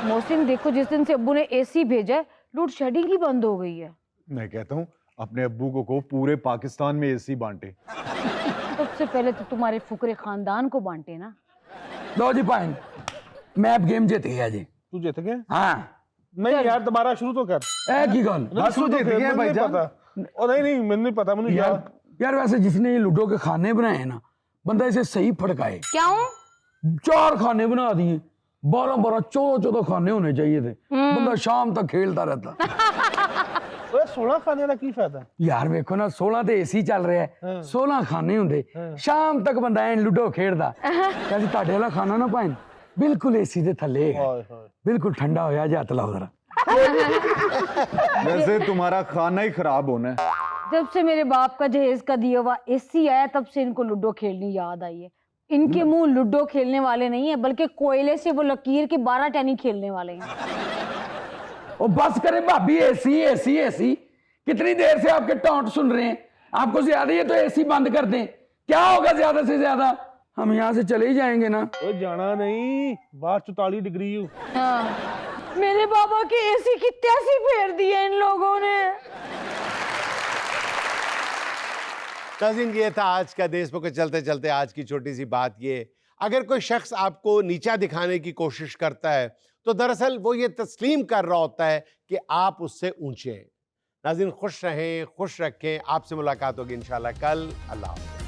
[SPEAKER 3] मोहसिन देखो, जिस दिन से अब्बू ने एसी भेजा है, लोड शेडिंग ही बंद हो गई है।
[SPEAKER 7] मैं कहता हूँ अपने अब्बू को कहो पूरे पाकिस्तान में एसी बांटे।
[SPEAKER 3] सबसे पहले तो तुम्हारे फुकरे खानदान को बांटे ना।
[SPEAKER 9] ਲਓ ਜੀ ਭਾਈ ਮੈਂ अब गेम ਜਿੱਤ ਗਿਆ ਜੀ।
[SPEAKER 8] ਤੂੰ ਜਿੱਤ ਗਿਆ?
[SPEAKER 9] ਹਾਂ
[SPEAKER 8] ਨਹੀਂ ਯਾਰ ਦੁਬਾਰਾ ਸ਼ੁਰੂ ਤੋਂ ਕਰ।
[SPEAKER 9] ਇਹ ਕੀ ਗੱਲ
[SPEAKER 8] ਬਸ ਤੂੰ ਜਿੱਤ ਗਿਆ ਭਾਈਜਾਨ। ਉਹ ਨਹੀਂ ਮੈਨੂੰ ਨਹੀਂ ਪਤਾ, ਮੈਨੂੰ
[SPEAKER 9] यार
[SPEAKER 8] ਯਾਦ।
[SPEAKER 9] यार वैसे जिसने ये लूडो के खाने बनाए हैं ना, बंदा इसे सही फटकाए।
[SPEAKER 6] क्यों?
[SPEAKER 9] 4 खाने बना दिए, 12 14 खाने होने चाहिए थे। बंदा शाम तक खेलता रहता।
[SPEAKER 8] ਓਏ 16 ਖਾਣੇ ਦਾ ਕੀ ਫਾਇਦਾ?
[SPEAKER 9] यार वेखो ना 16 ਤੇ ਏਸੀ ਚੱਲ ਰਿਹਾ ਹੈ, 16 ਖਾਣੇ ਹੁੰਦੇ, ਸ਼ਾਮ ਤੱਕ ਬੰਦਾ ਐਨ ਲੂਡੋ ਖੇਡਦਾ। ਕਹਿੰਦੀ ਤੁਹਾਡੇ ਵਾਲਾ ਖਾਣਾ ਨਾ ਭਾਈ ਬਿਲਕੁਲ ਏਸੀ ਦੇ ਥੱਲੇ ਹੈ,
[SPEAKER 8] ਹਾਏ ਹਾਏ।
[SPEAKER 9] ਬਿਲकुल ठंडा होया जे हथ लाओ जरा।
[SPEAKER 7] वैसे तुम्हारा खाना ही खराब होना है।
[SPEAKER 3] जब से मेरे बाप का जहेज का दिया हुआ एसी आया, तब से इनको लूडो खेलनी याद आई है। इनके मुंह लूडो खेलने वाले नहीं है, बल्कि कोयले से वो लकीर के 12 टैनी खेलने वाले हैं।
[SPEAKER 9] ओ बस करे भाभी, एसी एसी एसी कितनी देर से आपके टॉन्ट सुन रहे हैं। आपको ज्यादा ही है तो एसी बंद कर दें, क्या होगा ज्यादा से ज्यादा, हम यहाँ से चले ही जाएंगे ना।
[SPEAKER 8] ਓਏ ਜਾਣਾ ਨਹੀਂ, ਬਾਹਰ 44 डिग्री हूँ।
[SPEAKER 3] हाँ, मेरे बाबा के एसी की तैसी फेर दी है इन लोगों ने।
[SPEAKER 1] नाज़रीन, ये था आज का देशमुख के चलते चलते आज की छोटी सी बात। ये अगर कोई शख्स आपको नीचा दिखाने की कोशिश करता है तो दरअसल वो ये तस्लीम कर रहा होता है कि आप उससे ऊंचे हैं। नाज़रीन, खुश रहें, खुश रखें। आपसे मुलाकात होगी इंशाल्लाह कल। अल्लाह हाफ़िज़।